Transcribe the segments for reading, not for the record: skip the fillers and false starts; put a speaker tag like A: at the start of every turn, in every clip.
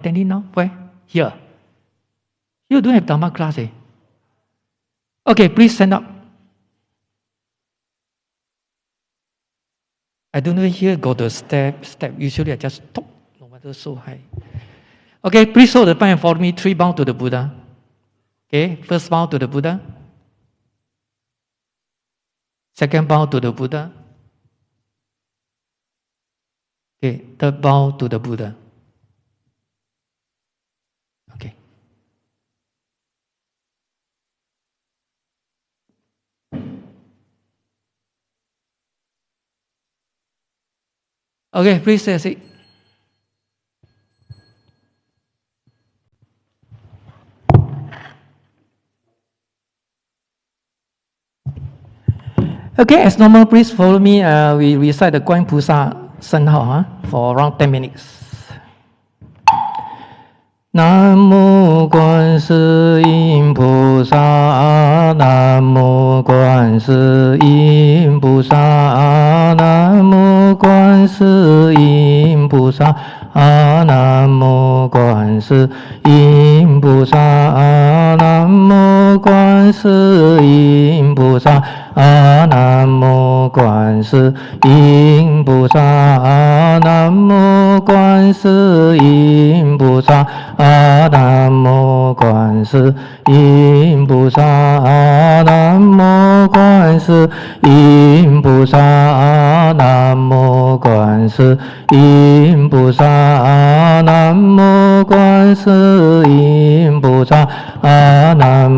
A: Attending now? Where? Here. You don't have Dharma class, eh? Okay, please stand up. I don't know here got the step. Usually I just talk, no matter so high. Okay, please hold the pen and follow me. 3 bow to the Buddha. Okay, first bow to the Buddha. Second bow to the Buddha. Okay, third bow to the Buddha. Okay. Okay, please say a seat. Okay, as normal, please follow me. We recite the Guan Pusa Senhao for around 10 minutes. 南无观世音菩萨，南无观世音菩萨，南无观世音菩萨，南无观世音菩萨，南无观世音菩萨，南无观世音菩萨，南无观世音菩萨。南无观世音菩萨，南无观世音菩萨，南无观世音菩萨，南无观世音菩萨，南无观世音菩萨，南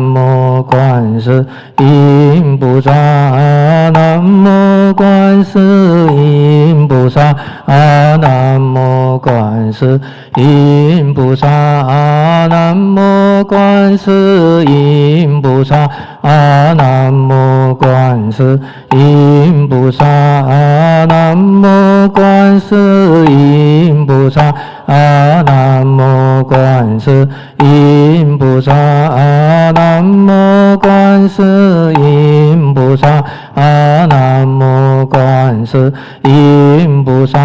A: 无观世音菩萨，南无观世音菩萨。南无观世音菩萨，南无观世音菩萨，南无观世音菩萨，南无观世音菩萨，南无观世音菩萨，南无观世音菩萨，南无观世音菩萨。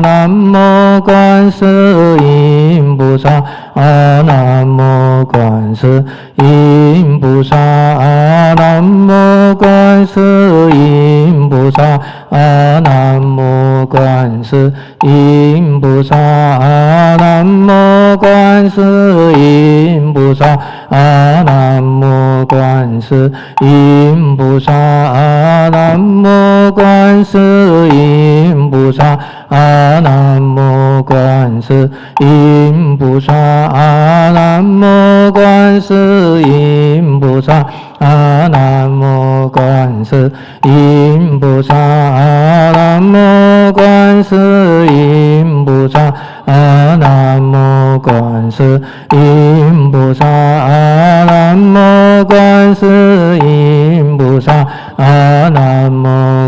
A: 南无观世音菩萨，南无观世音菩萨，南无观世音菩萨，南无观世音菩萨，南无观世音菩萨，南无观世音菩萨，南无观世音菩萨。南无观世音菩萨，南无观世音菩萨，南无观世音菩萨，南无观世音菩萨，南无观世音菩萨，南无观世音菩萨，南无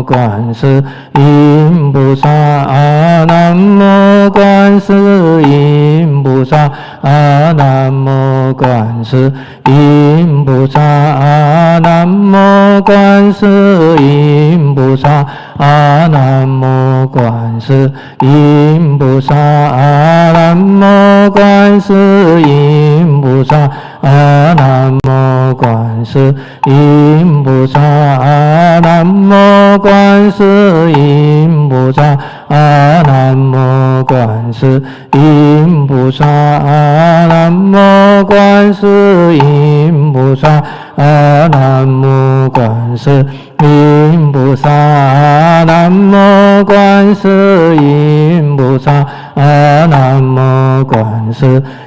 A: 观世音菩萨。南无观世音菩萨，南无观世音菩萨，南无观世音菩萨，南无观世音菩萨，南无观世音菩萨，南无观世音菩萨，南无观世音菩萨。南无观世音菩萨，南无观世音菩萨，南无观世音菩萨，南无观世音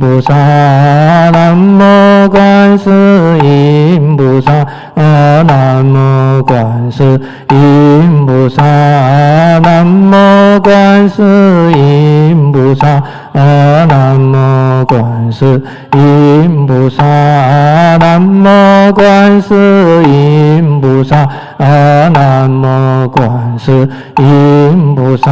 A: 菩萨，南无观世音菩萨，南无观世音菩萨，南无观世音菩萨。南无观世音菩萨，南无观世音菩萨，南无观世音菩萨，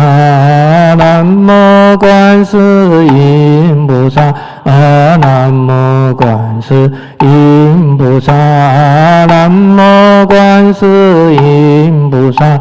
A: 南无观世音菩萨，南无观世音菩萨，南无观世音菩萨，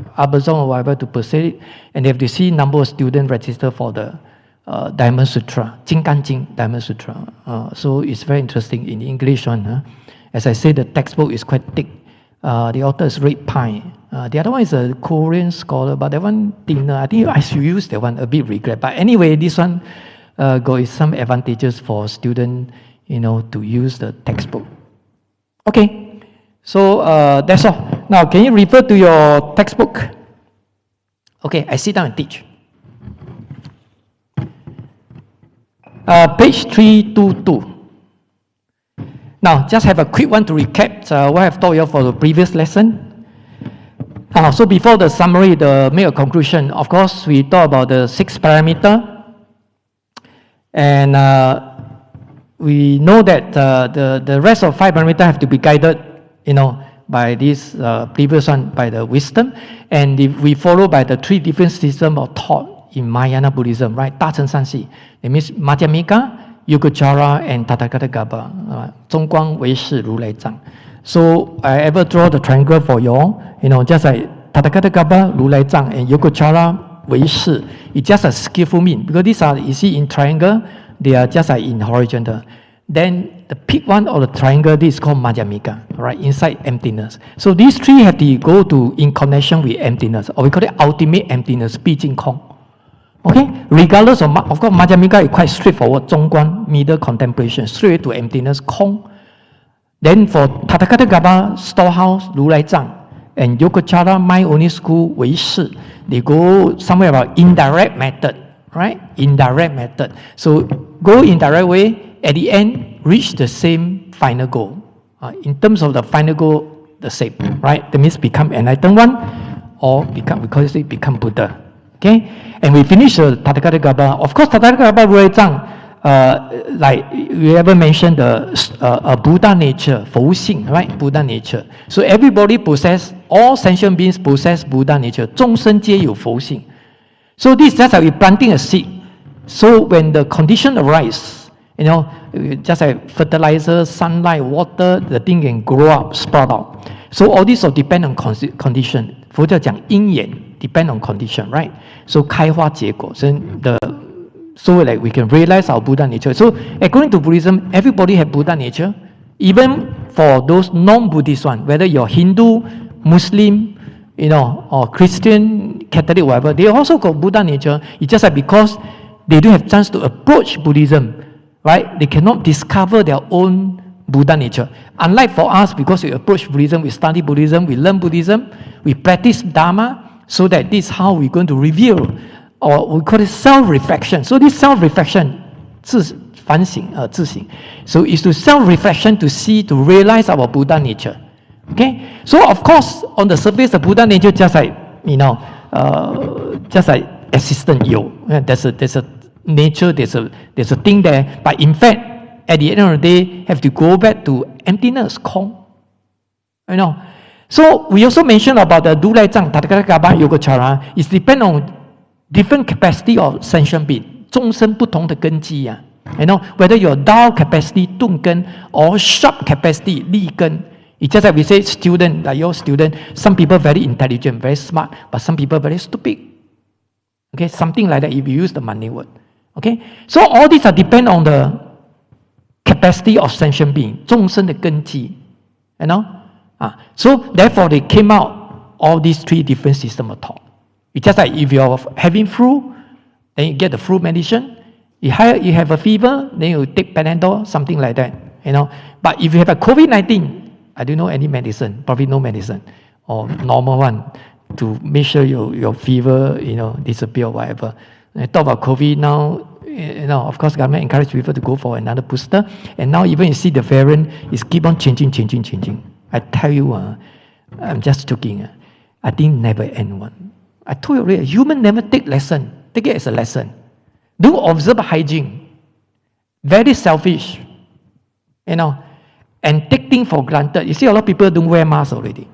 A: Amazon or whatever to purchase it, and they have to see number of students register for the Diamond Sutra, 金刚经 Diamond Sutra. So it's very interesting in English one. As I said, the textbook is quite thick. The author is Red Pine. The other one is a Korean scholar, but that one thinner. I think I should use that one, a bit regret. But anyway, this one got some advantages for students, to use the textbook. Okay, so that's all. Now, can you refer to your textbook? Okay, I sit down and teach. Page 322. Now, just have a quick one to recap what I've taught you for the previous lesson. So before the summary, make a conclusion. Of course, we talk about the 6 parameter, and we know that the rest of 5 parameter have to be guided, by this previous one, by the wisdom, and if we follow by the 3 different systems of thought in Mahayana Buddhism, right? 大乘善系, it means Madhyamika,Yogacara and Tathagata-garbha, 中观唯识如来藏. So I ever draw the triangle for you all, just like Tathagata-garbha, 如来藏 and Yogacara, 唯识. It's just a skillful mean, because these are, you see in triangle, they are just like in horizontal. Then the peak one of the triangle, this is called Madhyamika, right? Inside emptiness. So these 3 have to go to in connection with emptiness, or we call it ultimate emptiness, 毕竟空. Okay, regardless of course, Madhyamika is quite straightforward, 中观 middle contemplation, straight to emptiness, 空. Then for Tathagata-garbha, storehouse, 如来藏, and Yogacara, mind only school, 唯识, they go somewhere about indirect method, right? Indirect method. So go indirect way, at the end, reach the same final goal. In terms of the final goal, the same, right? That means become enlightened one, or become, we call it become Buddha. Okay, and we finish the Tathagata-garbha. Of course, Tathagata-garbha, 如来藏, like we ever mentioned the Buddha nature, 佛性, right? Buddha nature. So everybody possess, all sentient beings possess Buddha nature. 众生皆有佛性. So this is just like we planting a seed. So when the condition arise, just like fertilizer, sunlight, water, the thing can grow up, sprout out. So all this will depend on condition. 佛教讲因缘 depend on condition, right? So 开花结果. So like we can realize our Buddha nature. So according to Buddhism, everybody have Buddha nature. Even for those non-Buddhist one, whether you're Hindu, Muslim, or Christian, Catholic, whatever, they also got Buddha nature. It's just like because they don't have chance to approach Buddhism, right? They cannot discover their own Buddha nature. Unlike for us, because we approach Buddhism, we study Buddhism, we learn Buddhism, we practice Dharma, so that this is how we're going to reveal, or we call it self-reflection. So this self-reflection, 反省, 自省. So it's to self-reflection to see, to realize our Buddha nature. Okay? So of course, on the surface, the Buddha nature just like, just like existent you. There's a nature, there's a thing there. But in fact, at the end of the day, have to go back to emptiness, 空. So we also mentioned about the 如来藏, Tathagata-garbha, Yogacara. It depends on different capacity of sentient being. 众生不同的根基啊. Whether your dull capacity, 钝根, or sharp capacity, 利根. It's just like we say student, like your student, some people very intelligent, very smart, but some people very stupid. Okay, something like that if you use the money word. Okay, so all these are depend on the capacity of sentient being, 众生的根基. So therefore they came out all these 3 different systems of thought. It's just like if you're having flu, then you get the flu medicine. You have a fever, then you take Panadol, something like that. But if you have a COVID-19, I don't know any medicine, probably no medicine, or normal one to make sure your fever, disappear or whatever. I talk about COVID now, of course, government encourage people to go for another booster. And now even you see the variant is keep on changing. I tell you, I'm just joking. I think never end one. I told you already, human never take lesson. Take it as a lesson. Don't observe hygiene. Very selfish. And take things for granted. You see, a lot of people don't wear masks already.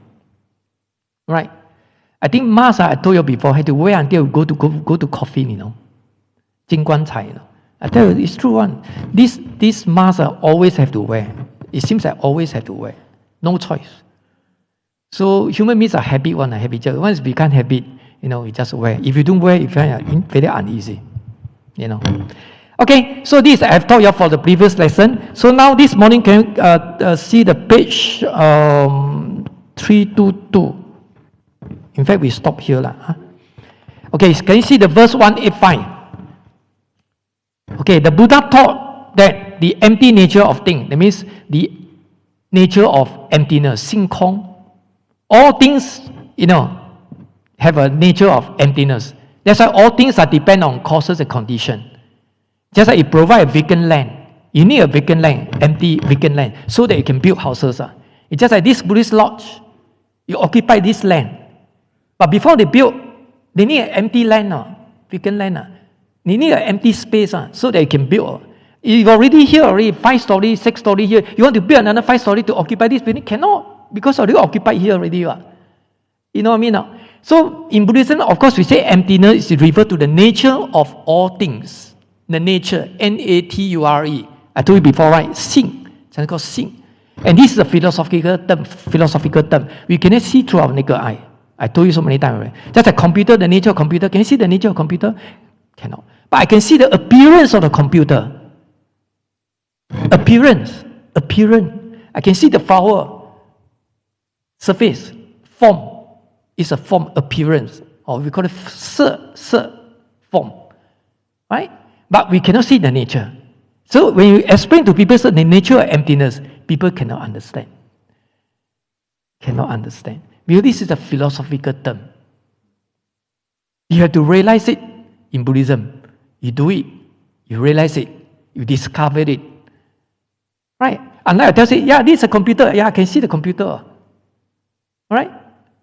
A: Right? I think masks, I told you before, had to wear until you go to coffin, 进棺材, I tell you, it's true one. These masks always have to wear. It seems like always have to wear. No choice. So human beings are habit one, habitual. Once become habit, you just wear. If you don't wear, you find very uneasy. Okay, so this I've taught you for the previous lesson. So now this morning, can you see the page 322? In fact, we stop here. Okay, can you see the verse 185? Okay, the Buddha taught that the empty nature of things, that means the nature of emptiness, 性空. All things, have a nature of emptiness. That's why all things are depend on causes and conditions. Just like you provide a vacant land, you need a vacant land, empty vacant land, so that you can build houses. It's just like this Buddhist lodge. You occupy this land. But before they build, they need an empty land, vacant land. They need an empty space so that you can build. You're already here, 5-story, 6-story here. You want to build another 5-story to occupy this building? Cannot, because already occupied here already. You know what I mean? So in Buddhism, of course, we say emptiness is referred to the nature of all things. The nature, Nature. I told you before, right? 性, it's called 性. And this is a philosophical term. We cannot see through our naked eye. I told you so many times already. Just a computer, the nature of computer. Can you see the nature of computer? Cannot. But I can see the appearance of the computer. Appearance. I can see the flower. Surface. Form. It's a form, appearance. Or we call it form. Right? But we cannot see the nature. So when you explain to people the nature of emptiness, people cannot understand. Because this is a philosophical term. You have to realize it in Buddhism. You do it, you realize it, you discover it. Right? Unlike I tell you, this is a computer. I can see the computer. Right?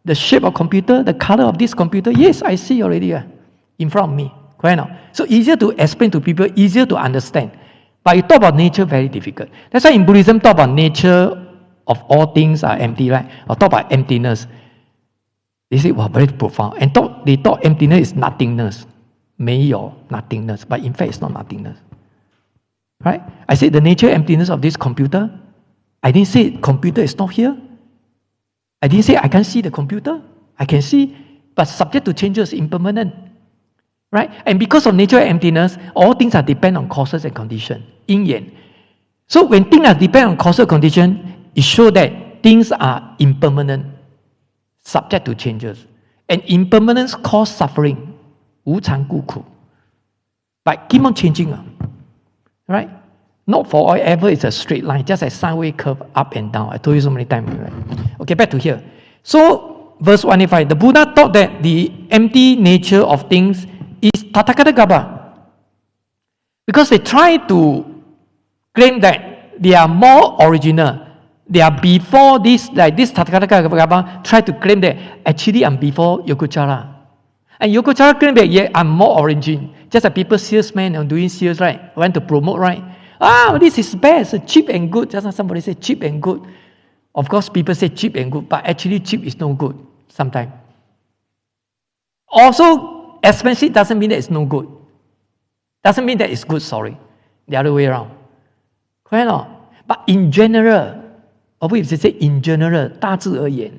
A: The shape of computer, the color of this computer, yes, I see already in front of me. Correct now? So easier to explain to people, easier to understand. But you talk about nature, very difficult. That's why in Buddhism, talk about nature of all things are empty, right? Or talk about emptiness. They say, wow, very profound. And they thought emptiness is nothingness. 没有 nothingness. But in fact, it's not nothingness. Right? I said the nature emptiness of this computer. I didn't say computer is not here. I didn't say I can't see the computer. I can see, but subject to changes, impermanent. Right? And because of nature emptiness, all things are depend on causes and conditions. 因缘. So when things are depend on causal condition, it shows that things are impermanent, subject to changes. And impermanence cause suffering. 无常故苦. But keep on changing. Right? Not forever it's a straight line, just a sideways curve up and down. I told you so many times. Right? Okay, back to here. So, verse 185. The Buddha taught that the empty nature of things is Tathagata Garbha. Because they try to claim that they are more original. They are before this, like this Tathagata Garbha try to claim that actually I'm before Yogacara. And Yogacara claim that I'm more origin. Just like people, salesmen are doing sales, right? Want to promote, right? This is best, cheap and good. Just like somebody say cheap and good. Of course, people say cheap and good, but actually cheap is no good sometimes. Also, expensive doesn't mean that it's no good. Doesn't mean that it's good, sorry. The other way around. Correct or not? But in general, or if they say in general, 大致而言,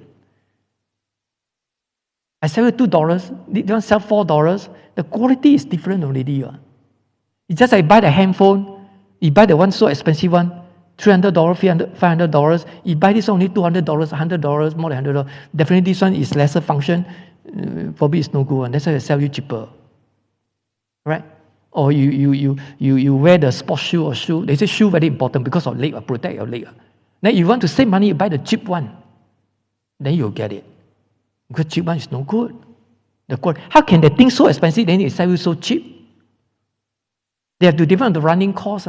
A: I sell you $2, they don't sell $4, the quality is different already. It's just like buy the handphone, you buy the one so expensive one, $300, $500, $500. You buy this only $200, $100, more than $100. Definitely this one is lesser function. Probably it's no good one. That's why I sell you cheaper. Right? Or you wear the sports shoe or shoe. They say shoe very important because of leg, or protect your leg. Then you want to save money, you buy the cheap one. Then you'll get it. Because cheap one is no good. How can they think so expensive, then they sell you so cheap? They have to depend on the running cost.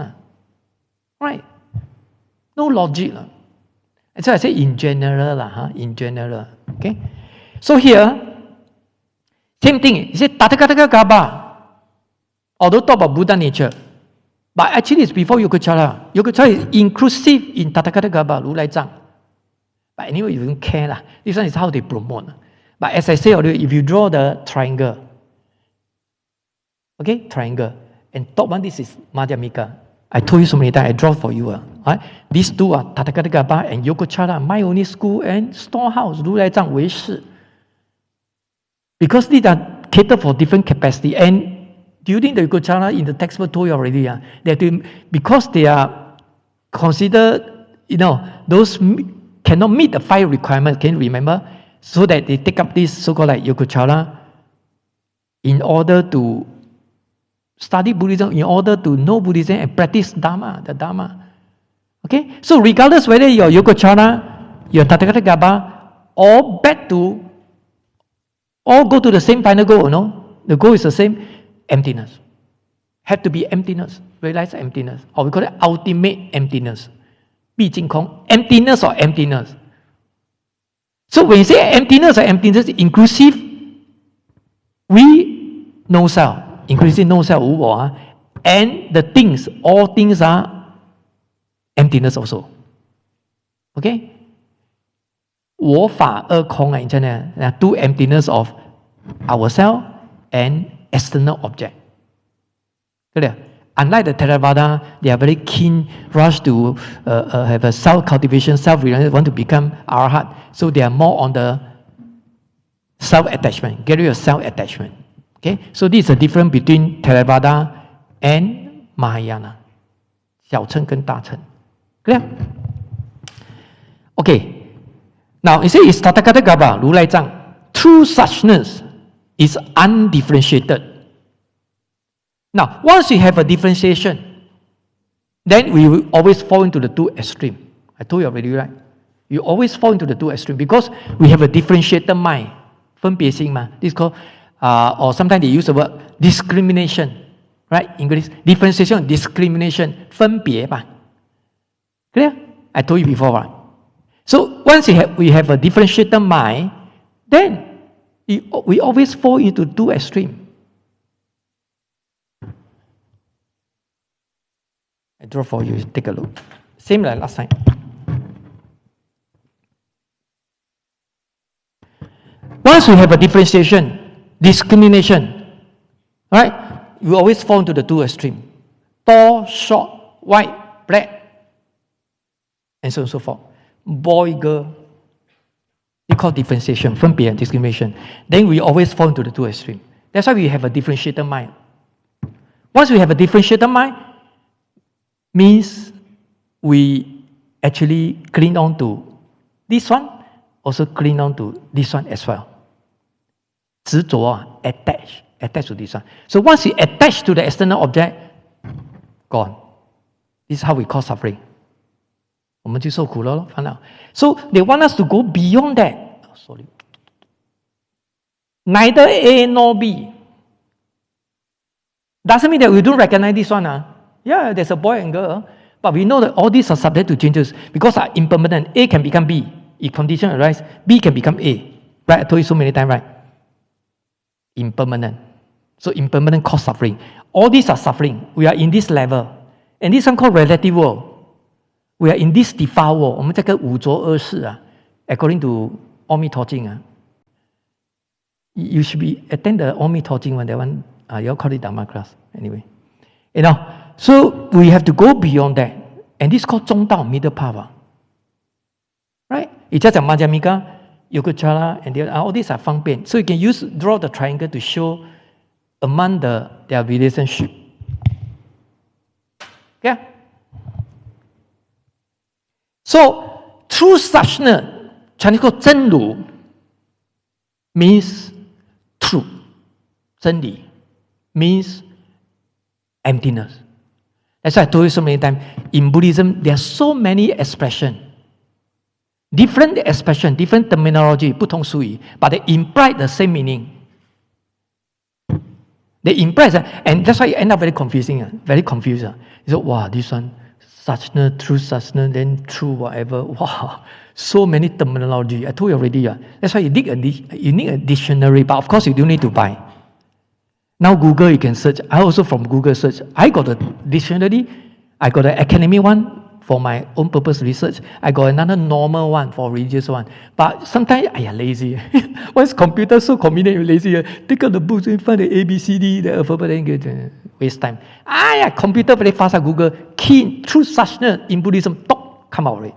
A: Right? No logic. And so I say in general. In general. Okay? So here, same thing. He said Tathagata Garbha. Although talk about Buddha nature. But actually it's before Yogacara. Yogacara is inclusive in Tathagata Garbha, Ru Lai Zhang. But anyway, you don't care. This one is how they promote. But as I say already, if you draw the triangle, okay, triangle, and top one, this is Madhyamika, I told you so many times, I draw for you. Right? These two are Tathagata Gaba and Yogacara, my only school and storehouse, Ru Lai Zhang Wei Shi. Because these are catered for different capacity. And during the Yogacara, in the textbook told you already, they have to, because they are considered, those cannot meet the 5 requirements, can you remember? So that they take up this so-called like Yogacara in order to study Buddhism, in order to know Buddhism and practice Dharma, the Dharma. Okay? So regardless whether your Yogacara, your Tathagata Gaba, all go to the same final goal, no? The goal is the same, emptiness. Have to be emptiness. Realize emptiness. Or we call it ultimate emptiness. 毕竟空, emptiness or emptiness. So when you say emptiness or emptiness, inclusive, we no self. Inclusive no self, 无我, and the things, all things are emptiness also. Okay? 我法二空 in China, there are 2 emptiness of ourself and external object. Clear? Unlike the Theravada, they are very keen, rush to have a self-cultivation, self-reliance, want to become Arhat. So they are more on the self-attachment, get rid of self-attachment. Okay? So this is the difference between Theravada and Mahayana. 小乘跟大乘. Clear? Okay. Now, it says, Tathagata Gaba, Ru Lai Zhang, true suchness is undifferentiated. Now, once you have a differentiation, then we will always fall into the 2 extremes. I told you already, right? You always fall into the 2 extremes because we have a differentiated mind. 分别心嘛. This is called, or sometimes they use the word discrimination. Right? English, differentiation, discrimination. 分别吧. Clear? I told you before, right? So once we have a differentiated mind, then we always fall into 2 extremes. I draw for you, take a look. Same like last time. Once we have a differentiation, discrimination, right? We always fall into the 2 extremes. Tall, short, white, black, and so on and so forth. Boy, girl. We call differentiation, 分别 and discrimination. Then we always fall into the 2 extremes. That's why we have a differentiated mind. Once we have a differentiated mind, means we actually cling on to this one, also cling on to this one as well. 执着, attach to this one. So once you attach to the external object, gone. This is how we call suffering. 我们就受苦了，烦恼. So they want us to go beyond that. Oh, sorry. Neither A nor B. Doesn't mean that we don't recognize this one. Yeah, there's a boy and girl, but we know that all these are subject to changes because are impermanent. A can become B. If condition arise, B can become A. Right? I told you so many times, right? Impermanent. So impermanent cause suffering. All these are suffering. We are in this level. And this one called relative world. We are in this defiled world. 我们这个五浊恶世according to 阿弥陀经 you should be attend the 阿弥陀经 one. That one, you all call it Dharma class. Anyway. So we have to go beyond that. And this is called 中道 middle path. Right? 以前讲 Madhyamika, Yogacara, and all these are 方便. So you can draw the triangle to show among their relationship. Okay? So, true suchness, Chinese called 真如, means true. 真理 means emptiness. That's why I told you so many times, in Buddhism, there are so many expressions. Different expression, different terminology, 不同术语, but they imply the same meaning. They imply, and that's why it end up very confusing, very confused. You say, wow, this one, suchness, true suchness, then true whatever. Wow, so many terminology. I told you already. That's why you need a dictionary, but of course you don't need to buy. Now Google, you can search. I also from Google search. I got a dictionary. I got an academic one for my own purpose research. I got another normal one for religious one. But sometimes I am lazy. Once computer so convenient, lazy. Take out the books and find the A, B, C, D, the alphabet, then get waste time. Computer very fast, Google, key truth suchness in Buddhism, come out already.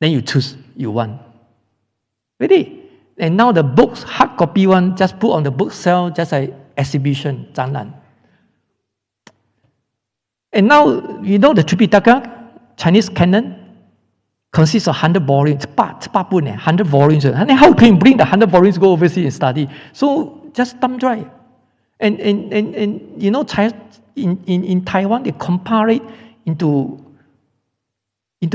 A: Then you choose, you want. Ready? And now the books, hard copy one, just put on the book sale, just like exhibition, 展览. And now, you know the Tripitaka, Chinese canon, consists of 100 volumes, 100 volumes. And how can you bring the 100 volumes go overseas and study? So just thumb drive. And you know, in Taiwan, they compile it into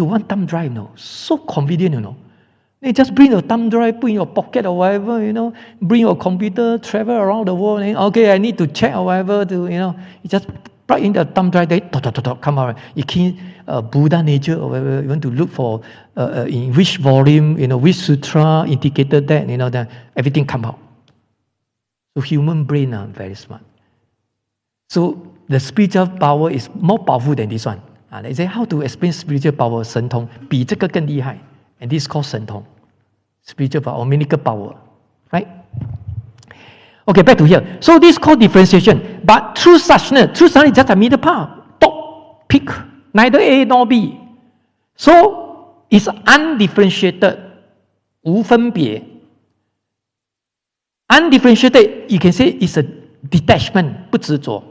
A: one thumb drive, so convenient, They just bring your thumb drive, put in your pocket or whatever, bring your computer, travel around the world, and okay, I need to check or whatever, you just plug in the thumb drive, they come out. You key Buddha nature or whatever, you want to look for in which volume, which sutra indicated that, then everything come out. So human brain are very smart. So the spiritual power is more powerful than this one. They say how to explain spiritual power, 神通比这个更厉害. And this is called 神通, spiritual power or miracle power, right? Okay, back to here. So this is called differentiation. But true suchness is just a middle path. Top, pick, neither A nor B. So it's undifferentiated, 无分别. Undifferentiated, you can say it's a detachment, 不执着.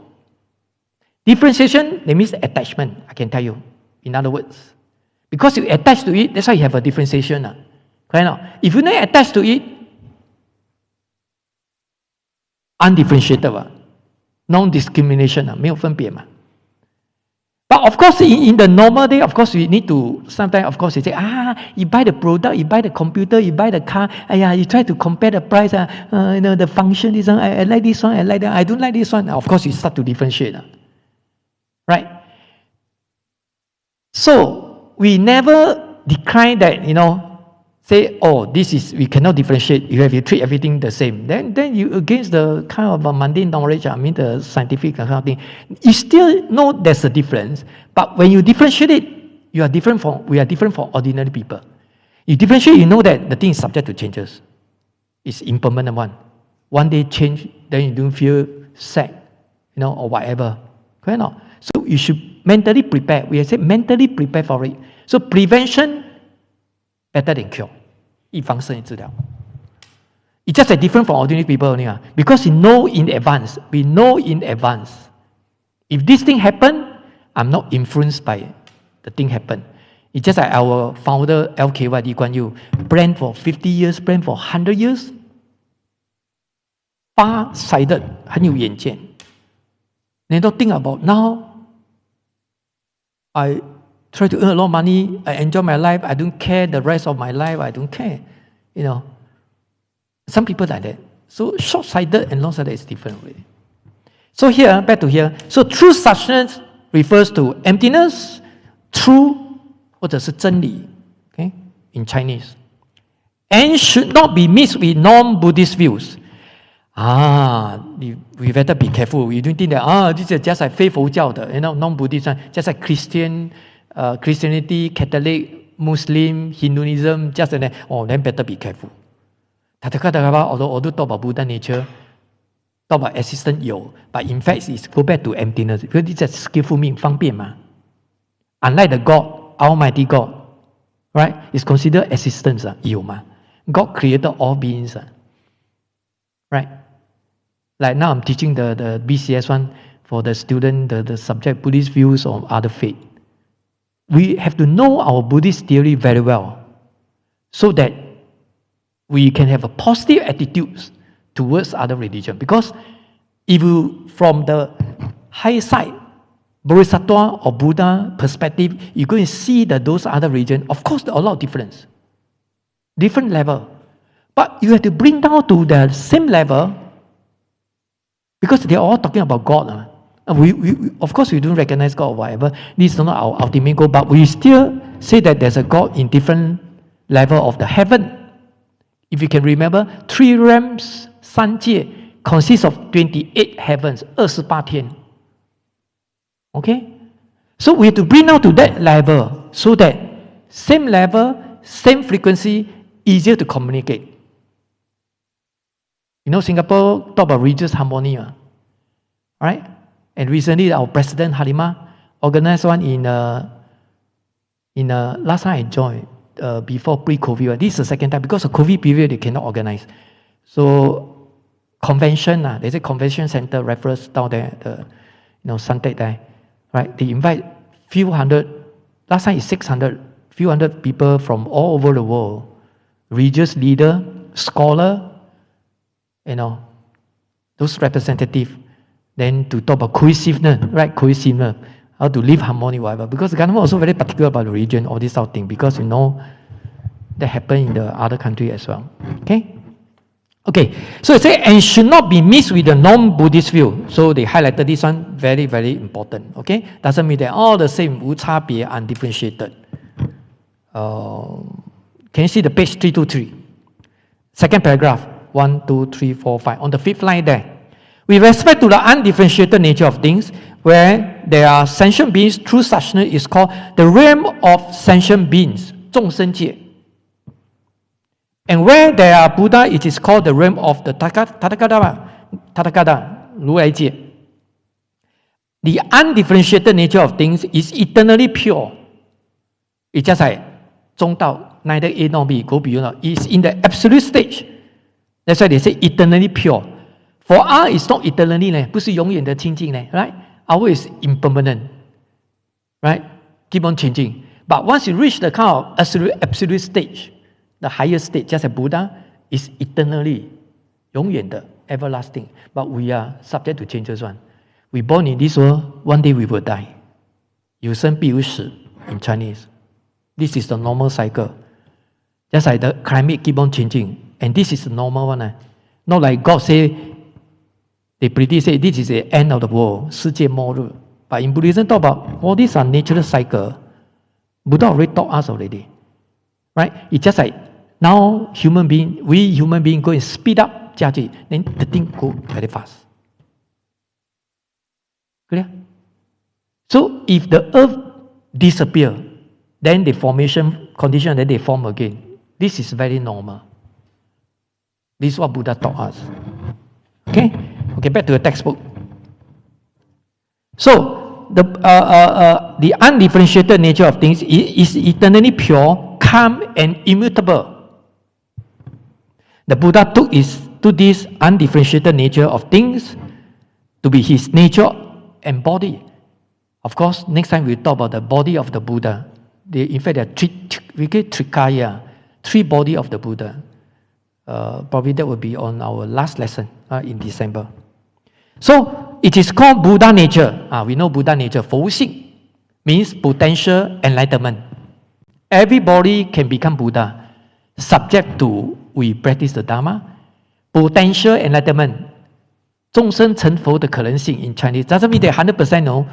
A: Differentiation, that means attachment, I can tell you. In other words, because you attach to it, that's why you have a differentiation. Correct? If you not attach to it, undifferentiated, non-discrimination, 没有分别嘛. But of course, in the normal day, of course, we need to, sometimes, of course, you say, you buy the product, you buy the computer, you buy the car, you try to compare the price, the function, this one, I like this one, I like that, I don't like this one. Of course, you start to differentiate. Right? So, we never decline that, say, this is, we cannot differentiate, you have to treat everything the same. Then you, against the kind of mundane knowledge, the scientific kind of thing, you still know there's a difference, but when you differentiate it, we are different from ordinary people. You differentiate, you know that the thing is subject to changes. It's impermanent one. One day change, then you don't feel sad, or whatever. Correct or not? So you should mentally prepare. We have said mentally prepare for it. So prevention better than cure. 预防胜于治疗. It's just different from ordinary people only. Because we know in advance. We know in advance. If this thing happen, I'm not influenced by the thing happen. It's just like our founder, LKY Lee Kuan Yew, plan for 50 years, plan for 100 years. Far-sighted, 很有远见. They don't think about now. I try to earn a lot of money. I enjoy my life. I don't care the rest of my life. I don't care. Some people like that. So short-sighted and long-sighted is different already. So here, back to here. So true suchness refers to emptiness, true, 或者是真理, okay, in Chinese. And should not be mixed with non-Buddhist views. We better be careful. We don't think that, this is just like 非佛教的, non-Buddhist, just like Christianity, Catholic, Muslim, Hinduism, just like that. Then better be careful. Although talk about Buddha nature, talk about existence, but in fact, it's go back to emptiness. Because this is skillful meaning, 方便嘛. Unlike the God, Almighty God, right? It's considered existence, 有嘛. God created all beings, right? Like now I'm teaching the BCS one for the student, the subject, Buddhist views on other faith. We have to know our Buddhist theory very well so that we can have a positive attitude towards other religion. Because if you, from the high side, Bodhisattva or Buddha perspective, you're going to see that those other religions, of course, there are a lot of difference. Different level. But you have to bring down to the same level because they're all talking about God. We of course, we don't recognize God or whatever. This is not our ultimate goal, but we still say that there's a God in different level of the heaven. If you can remember, 3 realms, 三界, consists of 28 heavens, 28天. Okay? So we have to bring down to that level so that same level, same frequency, easier to communicate. Singapore talk about religious harmony. Right? And recently, our President Halima organized one in last time I joined, before pre-COVID. This is the second time because of COVID period they cannot organize. So convention, there's a convention center refers down there, Suntec there, right? They invite few hundred. Last time it's 600, few hundred people from all over the world, religious leader, scholar, those representatives. Then to talk about cohesiveness, right? Cohesiveness, how to live harmony, whatever. Because the government also very particular about religion, all this sort of thing, because that happened in the other country as well. Okay. So it says, and should not be mixed with the non-Buddhist view. So they highlighted this one, very, very important. Okay, doesn't mean they're all the same, 无差别, undifferentiated. Can you see the page 323? Second paragraph, 1, 2, 3, 4, 5. On the fifth line there. With respect to the undifferentiated nature of things, where there are sentient beings, true suchness is called the realm of sentient beings, 众生界. And where there are Buddha, it is called the realm of the Tathagata, 如来界. The undifferentiated nature of things is eternally pure. It's just like 中道, neither A nor B, go beyond. It's in the absolute stage. That's why they say eternally pure. For us, it's not eternally, 不是永远的清净, right? Our is impermanent, right? Keep on changing. But once you reach the kind of absolute stage, the highest state, just as Buddha, is eternally, 永远的, everlasting. But we are subject to changes one. We born in this world, one day we will die. 有生必有死 in Chinese. This is the normal cycle. Just like the climate keep on changing. And this is the normal one. Not like God say, they predict say this is the end of the world, 世界末日. But in Buddhism talk about all these are natural cycle. Buddha already taught us already. Right? It's just like now we human being go and speed up 加剧, then the thing go very fast. Clear? So if the earth disappear, then the formation condition, then they form again. This is very normal. This is what Buddha taught us. Okay, back to the textbook. So the undifferentiated nature of things is eternally pure, calm, and immutable. The Buddha took this undifferentiated nature of things to be his nature and body. Of course, next time we'll talk about the body of the Buddha. In fact, there are Trikaya, three body of the Buddha. Probably that will be on our last lesson in December. So it is called Buddha nature. We know Buddha nature. 佛性 means potential enlightenment. Everybody can become Buddha, subject to we practice the Dharma. Potential enlightenment, 众生成佛的可能性 in Chinese doesn't mean that 100% no.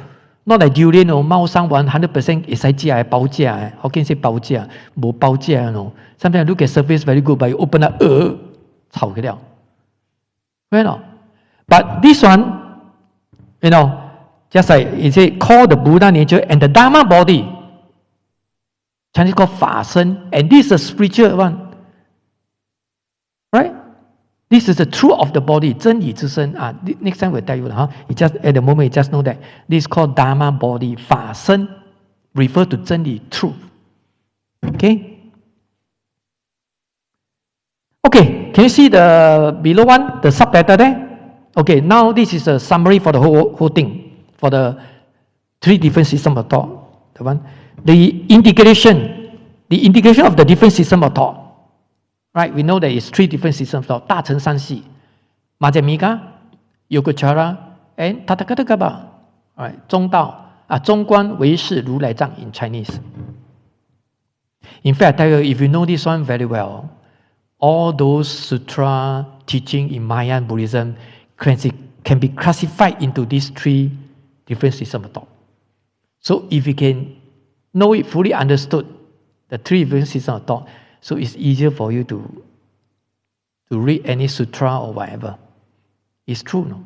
A: Not like durian or 貓生丸 100% 會使食包食 How can you say 包食 冇包食 no. Sometimes look at surface very good, but you open up 吵起了 well, but this one, just like it say called the Buddha nature and the Dharma body, Chinese called 法身, and this is a spiritual one, right? This is the truth of the body, 真理之身 Next time we'll tell you. It just, at the moment, you just know that this is called Dharma body, 法身 refer to 真理 truth. Okay, can you see the below one, the subtitle there? Okay, now this is a summary for the whole thing, for the three different systems of thought. The integration of the different systems of thought. Right, we know there is three different systems of 大乘三系, Madhyamika, Yogacara, and Tathagata. Right, 中道, 中观唯识如来藏 in Chinese. In fact, I tell you, if you know this one very well, all those sutra teaching in Mayan Buddhism can be classified into these three different systems of thought. So if you can know it fully understood, the three different systems of thought, so it's easier for you to read any sutra or whatever. It's true, no?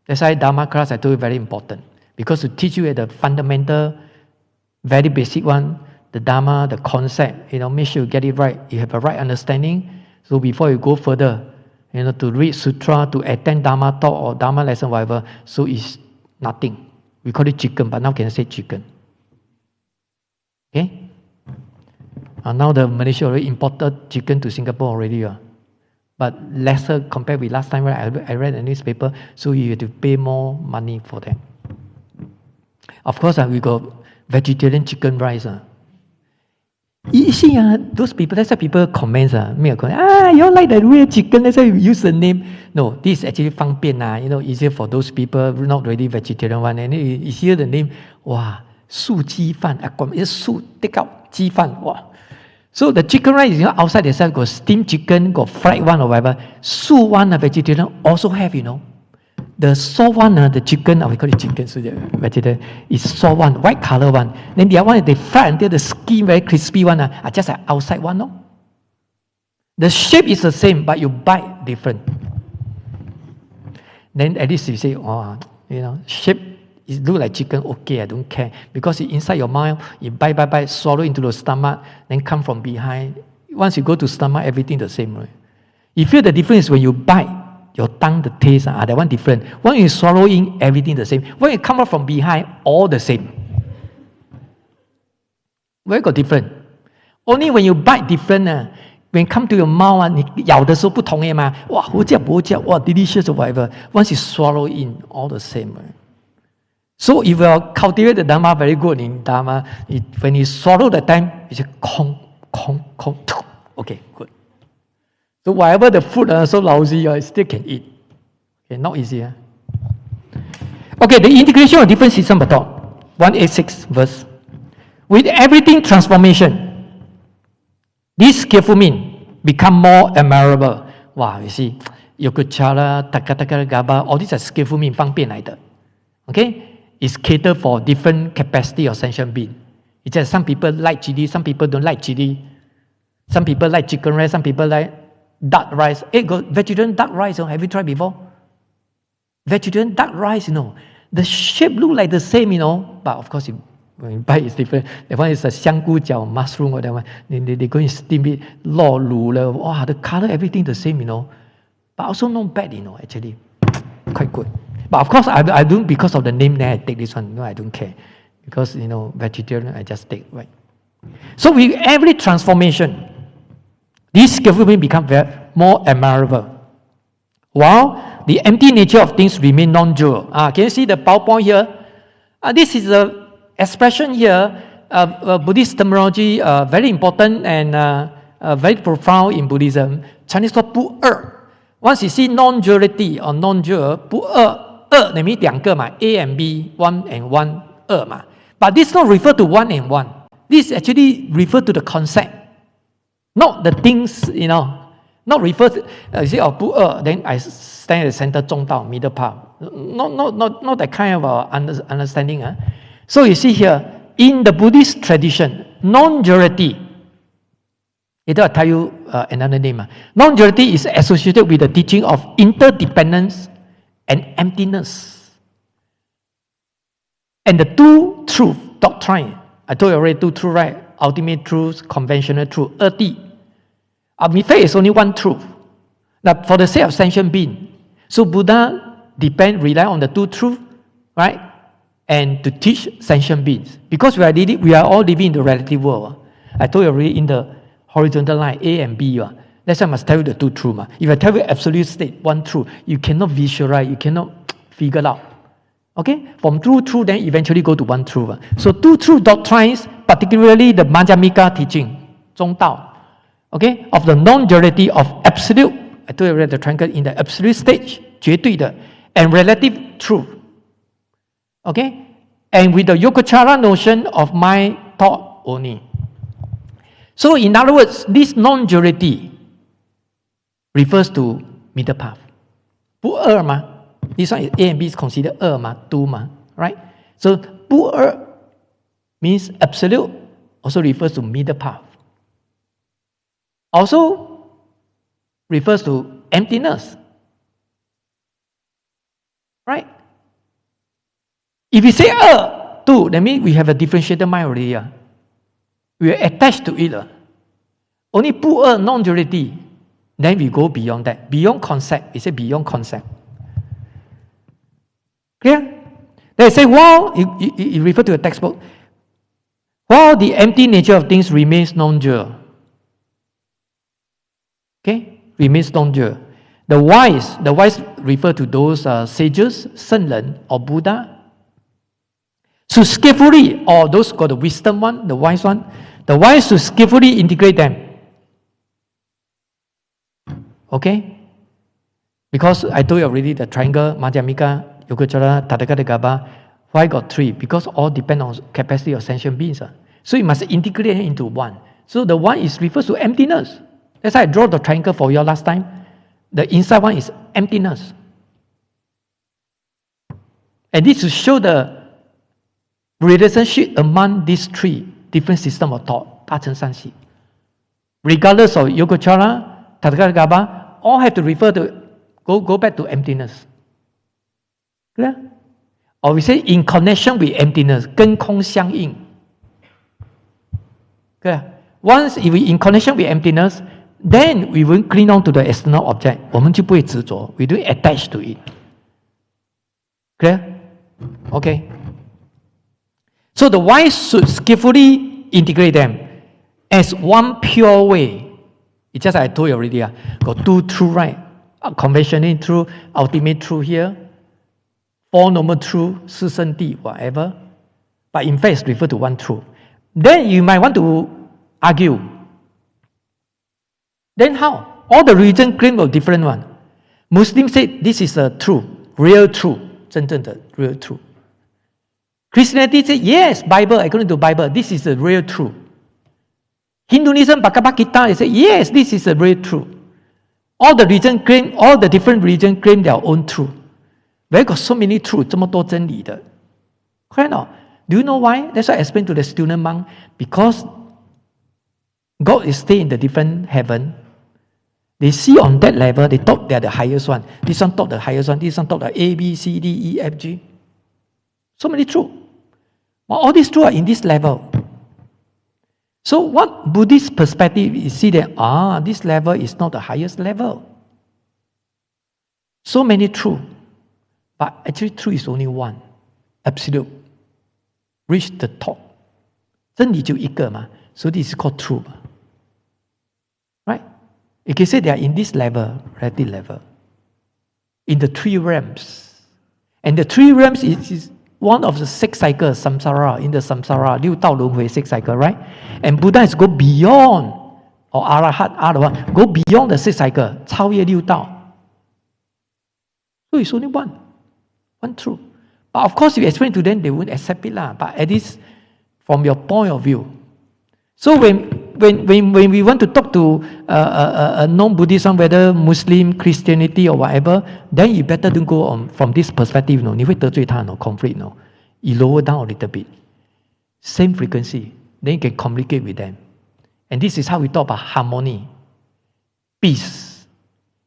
A: That's why Dharma class I told you very important. Because to teach you at the fundamental, very basic one, the Dharma, the concept, make sure you get it right. You have a right understanding. So before you go further, to read sutra, to attend Dharma talk or Dharma lesson, whatever. So it's nothing. We call it chicken, but now can I say chicken? Okay? Now the Malaysia already imported chicken to Singapore already. But lesser compared with last time, right? I read a newspaper, so you have to pay more money for that. Of course, we got vegetarian chicken rice. You see, those people, that's why people comment, make a comment, you like the real chicken, that's why you use the name. No, this is actually 方便, easier for those people not really vegetarian one. And you hear the name, wow, 素鸡饭, it's 素, take out 鸡饭, wow. So the chicken rice, outside the side got steamed chicken, got fried one or whatever. 素 one, vegetarian also have, The soft one, the chicken, we call it chicken, so the vegetarian is soft one, white color one. Then the other one, they fry until the skin very crispy one, are just an outside one, no? The shape is the same, but you bite different. Then at least you say, shape it look like chicken, okay, I don't care. Because inside your mouth, you bite, swallow into the stomach, then come from behind. Once you go to stomach, everything the same, right? You feel the difference when you bite, your tongue, the taste, that one different. When you swallow in, everything the same. When you come out from behind, all the same. Where got different? Only when you bite different, when come to your mouth, 你咬的时候不同的嘛，哇，好嚼不好嚼，哇 delicious or whatever. Once you swallow in, all the same. Right? So if you cultivate the Dharma very good in Dharma, when you swallow the time, you say kong, okay, good. So whatever the food so lousy, you still can eat. Okay, not easy. Okay, the integration of different system of thought. 186 verse. With everything transformation, this skillful means become more admirable. Wow, you see, Yokuchara, Takataka Gaba, all these are skillful means 方便来的. Okay? It's catered for different capacity of sentient being. It's just some people like chili, some people don't like chili. Some people like chicken rice, some people like duck rice. Got vegetarian duck rice, have you tried before? Vegetarian duck rice, the shape look like the same, but of course, when you buy it's different. That one is a 香菇饺, mushroom or that one. They go and steam it, 落卤了, wow, the color, everything the same, But also not bad, actually. Quite good. But of course, I don't, because of the name, then I take this one. No, I don't care. Because, vegetarian, I just take, right? So with every transformation, this skillful being become more admirable. While the empty nature of things remain non-dual. Can you see the PowerPoint here? This is an expression here, Buddhist terminology, very important and very profound in Buddhism. Chinese called 不二. Once you see non-duality or non-dual, 不二, 二 that means 两个嘛, A and B, 1 and 1, 二嘛. But this not refer to 1 and 1. This actually refer to the concept. Not the things, not refer to, you say, 不二, then I stand at the center, 中道, middle path. Not that kind of understanding. So you see here, in the Buddhist tradition, non-duality, I'll tell you another name. Non-duality is associated with the teaching of interdependence and emptiness. And the two truth doctrine, I told you already, two truth, right? Ultimate truth, conventional truth, 二谛. In fact, it's only one truth. Now, for the sake of sentient being, so Buddha rely on the two truth, right? And to teach sentient beings. Because we are all living in the relative world. I told you already in the horizontal line, A and B. That's why I must tell you the two truth. If I tell you absolute state, one truth, you cannot visualize, you cannot figure out. Okay? From two truth, then eventually go to one truth. So two truth doctrines, particularly the Madhyamika teaching, 中道, okay, of the non-duality of absolute, I told you already the triangle in the absolute stage, 绝对的, and relative truth. Okay? And with the Yogacara notion of mind, thought only. So in other words, this non-duality refers to middle path. 不二嘛, this one is A and B is considered 二嘛, 2嘛, right? So 不二 means absolute, also refers to middle path. Also refers to emptiness. Right? If we say 二, 2, that means we have a differentiated mind already. We are attached to it. Only 不二 non-duality Then we go beyond that. Beyond concept. He said beyond concept. Clear? They say, well, you refer to a textbook. While the empty nature of things remains non-dual. Okay? Remains non-dual. The wise refer to those sages, 圣人 or Buddha. So skillfully, or those got the wisdom one, the wise one, the wise to skillfully integrate them. Okay? Because I told you already, the triangle, Madhyamika, Yogacara, Tathagata, why got three? Because all depend on capacity of sentient beings. So you must integrate it into one. So the one is refers to emptiness. That's why I draw the triangle for you last time. The inside one is emptiness. And this to show the relationship among these three different systems of thought, 大乘三系. Regardless of Yogacara, Tathagata, all have to refer to, go back to emptiness. Clear? Or we say in connection with emptiness, 跟空相应. Clear? Once if we in connection with emptiness, then we won't cling on to the external object. 我们就不会执着. We don't attach to it. Clear? Okay. So the wise should skillfully integrate them as one pure way. It's just I told you already. Got two true, right? Conventional true, ultimate true here. Four normal true, 四圣谛, whatever. But in fact, it's referred to one true. Then you might want to argue. Then how? All the religion claim a different one. Muslims say this is a true, real true, 真正的 real true. Christianity say yes, Bible, according to Bible, this is a real true. Hinduism, Bhagavad Gita, they say yes, this is a real true. All the different religions claim their own truth. Where got so many truths, 这么多真理的? Correct or not? Do you know why? That's why I explained to the student monk. Because God is stay in the different heaven. They see on that level, they thought they are the highest one. This one thought the highest one. This one thought the A, B, C, D, E, F, G. So many truths. But all these truths are in this level. So what Buddhist perspective is see that, this level is not the highest level. So many truths. But actually truth is only one. Absolute. Reach the top. 真理就一个嘛. So this is called truth. Right? You can say they are in this level, relative level. In the three realms. And the three realms is one of the six cycles, samsara, in the samsara, 六道轮回 six cycle, right? And Buddha is go beyond, or Arahat, go beyond the six cycle, 超越六道. So it's only one truth. But of course, if you explain to them, they won't accept it lah. But at least from your point of view. So when we want to talk to a non-Buddhist, whether Muslim, Christianity or whatever, then you better don't go on from this perspective. No, 你会得罪他 no, conflict no. You lower down a little bit. Same frequency. Then you can communicate with them. And this is how we talk about harmony, peace.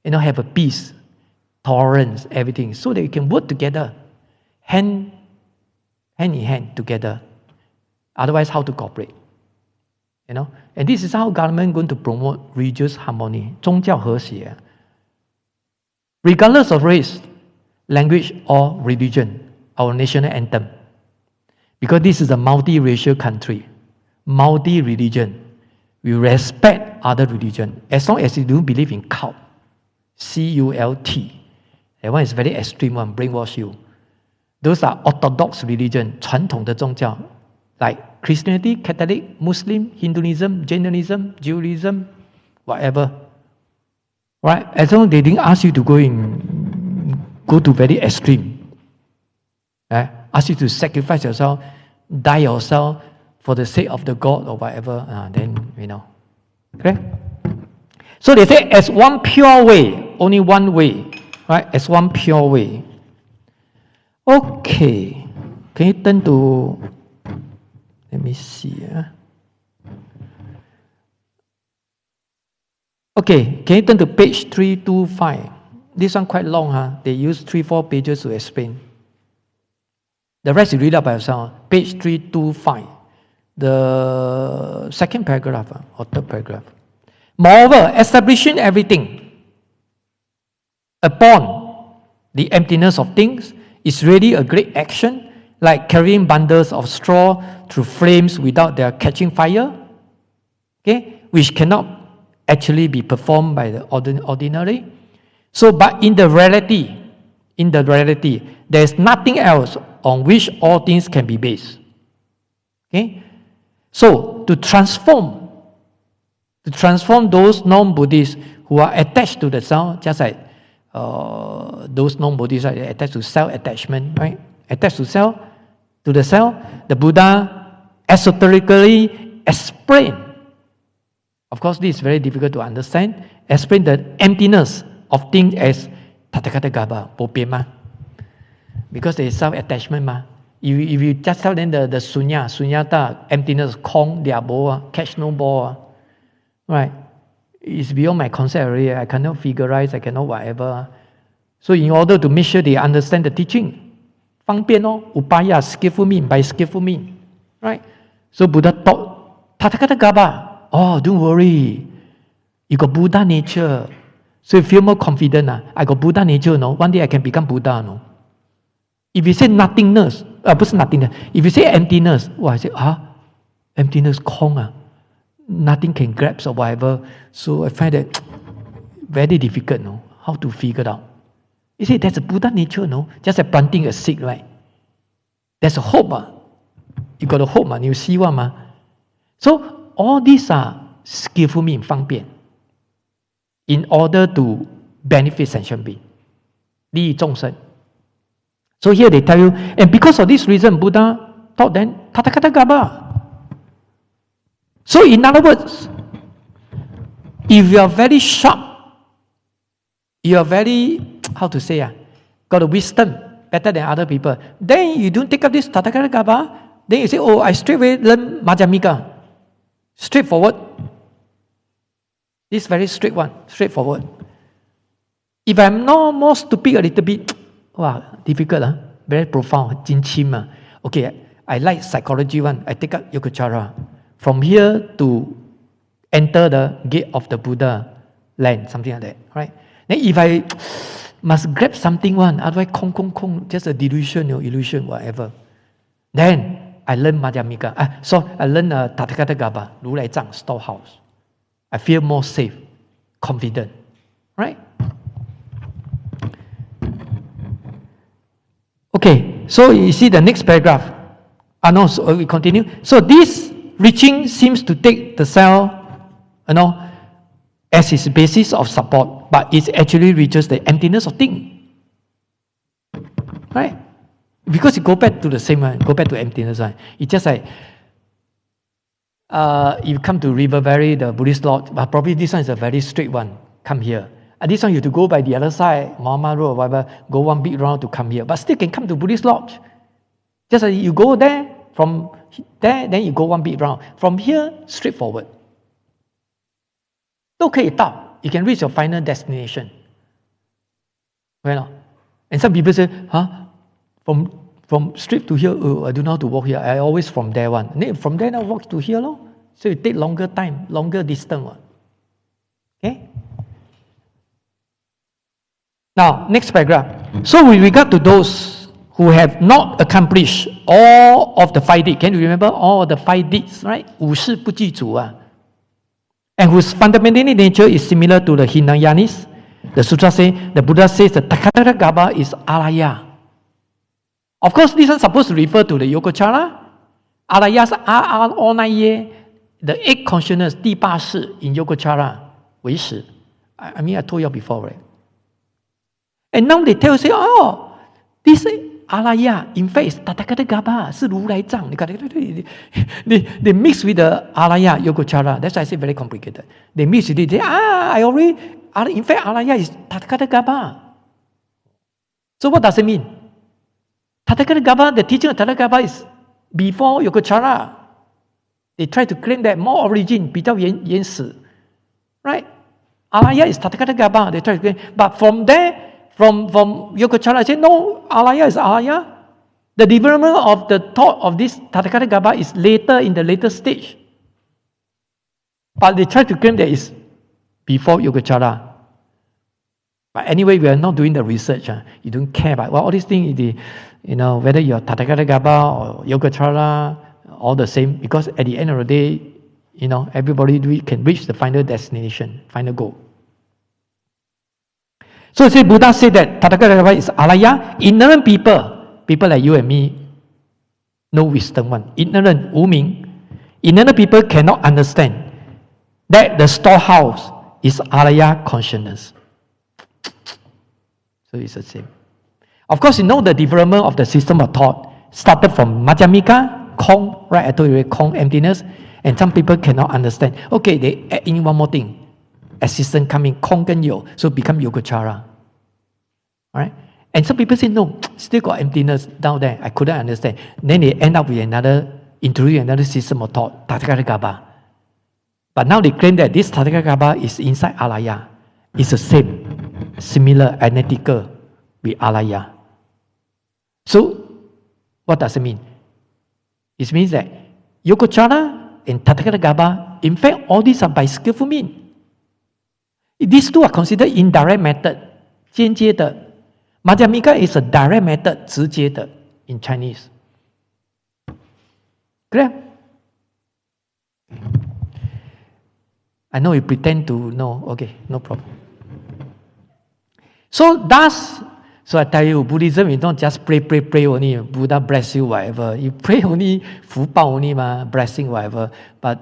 A: Have a peace, tolerance, everything, so that you can work together, hand in hand together. Otherwise, how to cooperate? And this is how government going to promote religious harmony, 宗教和谐. Regardless of race, language, or religion, our national anthem. Because this is a multi-racial country, multi-religion. We respect other religion. As long as you don't believe in cult, C-U-L-T. That one is very extreme one, brainwash you. Those are orthodox religion, 传统的宗教, like Christianity, Catholic, Muslim, Hinduism, Jainism, Judaism, whatever. Right? As long as they didn't ask you to go to very extreme. Right? Ask you to sacrifice yourself, die yourself for the sake of the God or whatever, then, Okay? So they say, as one pure way, only one way. Right? As one pure way. Okay. Can you turn to... Let me see. Okay, can you turn to page 325? This one quite long. They use 3-4 pages to explain. The rest you read up by yourself. Page 325. The second paragraph or third paragraph. Moreover, establishing everything upon the emptiness of things is really a great action, like carrying bundles of straw through flames without their catching fire, okay, which cannot actually be performed by the ordinary. So, but in the reality, there is nothing else on which all things can be based. Okay? So, to transform those non-Buddhists who are attached to the self, just like those non-Buddhists are attached to self-attachment, right? Attached to self, the Buddha esoterically explained. Of course, this is very difficult to understand. Explain the emptiness of things as Tathagata Gaba, Popema. Because there is self-attachment. If you just tell them the sunyata, emptiness, kong, diabo, catch no ball, right? It's beyond my concept already. I cannot figurize, I cannot whatever. So in order to make sure they understand the teaching, 方便 upaya, skillful mean, by skillful mean, right? So Buddha taught Tathagata Gaba, don't worry, you got Buddha nature. So you feel more confident. I got Buddha nature, no? One day I can become Buddha, no? If you say nothingness, nothingness. If you say emptiness, I say, emptiness, kong, nothing can grasp or whatever. So I find that very difficult, no? How to figure it out. You see, that's a Buddha nature, no? Just like planting a seed, right? There's a hope. You got a hope, you see what? So all these are skillful means, 方便, in order to benefit sentient being, 利益众生. So here they tell you, and because of this reason, Buddha taught them Tathagata Gaba. So in other words, if you are very sharp, you are very, got a wisdom better than other people, then you don't take up this Tathagata Gaba, then you say, I straight away learn Madhyamika. Straightforward. This very straightforward. If I'm no more stupid a little bit, difficult, very profound, jinchim. Okay, I like psychology one. I take up Yogacara. From here to enter the gate of the Buddha land, something like that, right? Then if I must grab something one, otherwise kong, just a delusion or illusion, whatever. Then I learn Madhyamika. So I learn Tathagata Gaba, 如来藏 storehouse. I feel more safe, confident, right? Okay, so you see the next paragraph. So we continue. So this reaching seems to take the self, as its basis of support, but it actually reaches the emptiness of thing, right? Because you go back to the same one, go back to emptiness, right? It's just like you come to River Valley, the Buddhist lodge, but probably this one is a very straight one. Come here. This one you have to go by the other side, Mama Road or whatever, go one big round to come here. But still can come to Buddhist lodge. Just like you go there, from there, then you go one big round. From here, straightforward. 都可以到, you can reach your final destination. Right? And some people say, from straight to here, I don't know how to walk here. I always from there one. And then from there I walk to here. So it take longer time, longer distance. Okay? Now, next paragraph. So with regard to those who have not accomplished all of the 5 deeds, can you remember all the 5 deeds, right? 五事不具足, and whose fundamental nature is similar to the Hinayanis. The sutra say, the Buddha says the Tathagata Gaba is alaya. Of course, this is supposed to refer to the Yogacara. Alayas are all 9页, the 8 consciousness, 第8识 in Yogacara, 为识. I mean, I told you before, right? And now they tell you, this alaya, in fact, is Tathagata Gaba, 是如来藏. They mix with the alaya Yogacara. That's why I say very complicated. They mix with it. They say, in fact, alaya is Tathagata Gaba. So what does it mean? Tathagata Gaba, the teaching of Tathagata Gaba is before Yogacara. They try to claim that more origin, 比较原始. Right? Alaya is Tathagata Gaba. They try to claim. But from there, from Yogacara, I say, no, alaya is alaya. The development of the thought of this Tathagata Gaba is later, in the later stage. But they try to claim that it's
B: before Yogacara. But anyway, we are not doing the research. You don't care about all these things. Whether you're Tathagata or Yogacara, all the same. Because at the end of the day, everybody can reach the final destination, final goal. So Buddha said that Tathagata is alaya, ignorant people like you and me, no wisdom one. Ignorant, 无明. Ignorant people cannot understand that the storehouse is alaya consciousness. So it's the same. Of course, the development of the system of thought started from Madhyamika, Kong, right? I told you, Kong, emptiness, and some people cannot understand. Okay, they add in one more thing. Assistant coming, Kong and Yo, so become Yogacara. Right? And some people say, no, still got emptiness down there. I couldn't understand. Then they end up with introduce another system of thought, Tathagata. But now they claim that this Tathagata is inside alaya. It's the same, similar, identical with alaya. So, what does it mean? It means that Yogacara and Tathagata, in fact, all these are by skillful means. These two are considered indirect method, 间接的. Madhyamika is a direct method, 直接的 in Chinese. Clear? I know you pretend to know. Okay, no problem. So I tell you, Buddhism is not just pray only. Buddha bless you, whatever. You pray only, 福报 only, blessing, whatever. But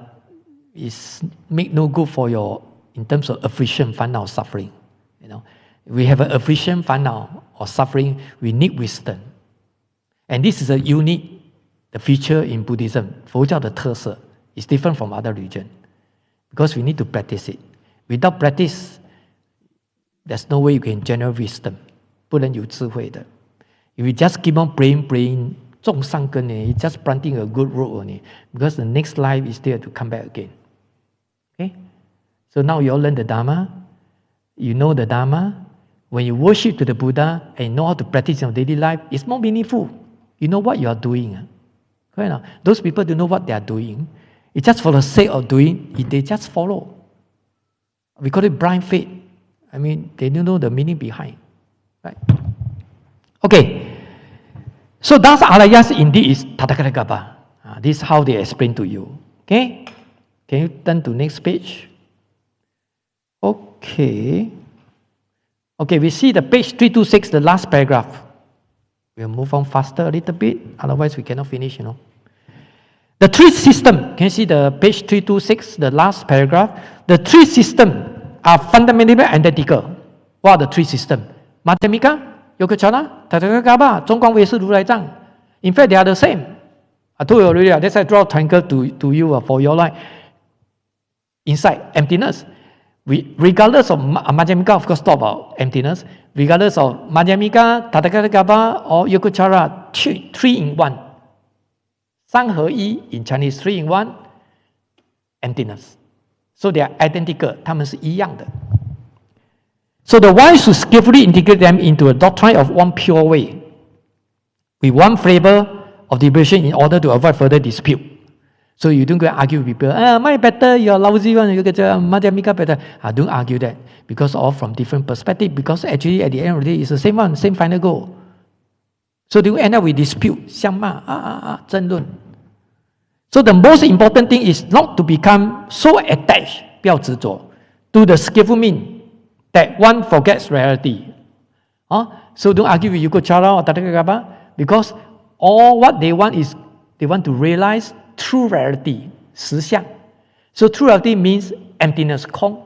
B: it's make no good for your, in terms of affliction, 烦恼, suffering. We have an affliction, 烦恼, or suffering, we need wisdom. And this is a unique, the feature in Buddhism. 佛教的特色 is different from other religion. Because we need to practice it. Without practice, there's no way you can generate wisdom. 不能有智慧的. If you just keep on praying, 种善根, you're just planting a good root only. Because the next life is there to come back again. Okay? So now you all learn the Dharma. You know the Dharma. When you worship to the Buddha and know how to practice in your daily life, it's more meaningful. You know what you are doing. Correct? Those people don't know what they are doing. It's just for the sake of doing, they just follow. We call it blind faith. They don't know the meaning behind. Right? Okay. So that's alayas indeed is Tathagata. This is how they explain to you. Okay? Can you turn to next page? Okay. Okay, we see the page 326, the last paragraph. We'll move on faster a little bit, otherwise we cannot finish, The three systems, can you see the page 326, the last paragraph? The three systems are fundamentally identical. What are the three systems? Madhyamika, Yogacara, Tathagata, 中观唯识如来藏. In fact, they are the same. I told you already, that's why I draw a triangle to you for your life. Inside, emptiness. Regardless of Madhyamika, of course, talk about emptiness. Regardless of Madhyamika, Tathagata, or Yogacara, three in one. 三合一 in Chinese, 3 in 1, emptiness. So they are identical. 它们是一样的. So the wise should skillfully integrate them into a doctrine of one pure way, with one flavor of liberation in order to avoid further dispute. So you don't go and argue with people. Mine better, you're lousy one, you get Madhyamika better. Don't argue that, because all from different perspective. Because actually at the end of the day, it's the same one, same final goal. So they will end up with dispute, 相骂, 争论. So the most important thing is not to become so attached, 不要执着, to the skillful mean that one forgets reality. So don't argue with Yogacara or Tathagata, because all what they want is they want to realize true reality, 实相. So true reality means emptiness, 空.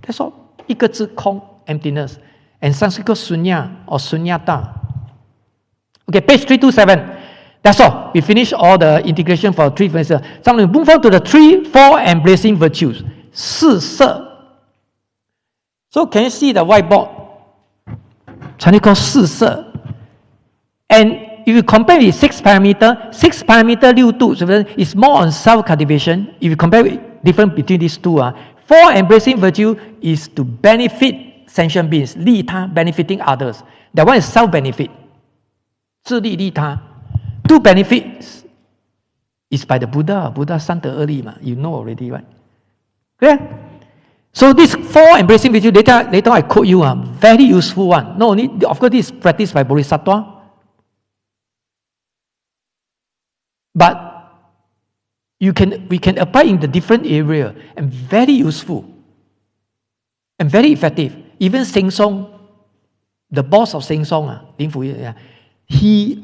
B: That's all. 一个字空, emptiness. And Sanskrit called sunya or sunyata. Okay, page 327. That's all. We finished all the integration for three virtues. So I'm going to move on to the 4 embracing virtues. 四摄. So can you see the whiteboard? Chinese called 四摄. And if you compare with 6 parameter, 6 parameter 6度, is more on self-cultivation. If you compare with difference between these two, 4 embracing virtue is to benefit sentient beings, 利他, benefiting others. That one is self-benefit. 自利利他. 2 benefits is by the Buddha. Buddha 三得二利嘛, you know already, right? Clear? So these 4 embracing virtue, later I quote you, very useful one. No, of course this is practiced by Bodhisattva. But we can apply in the different area and very useful and very effective. Even Sing Song, the boss of Sing Song, Lin Fu, I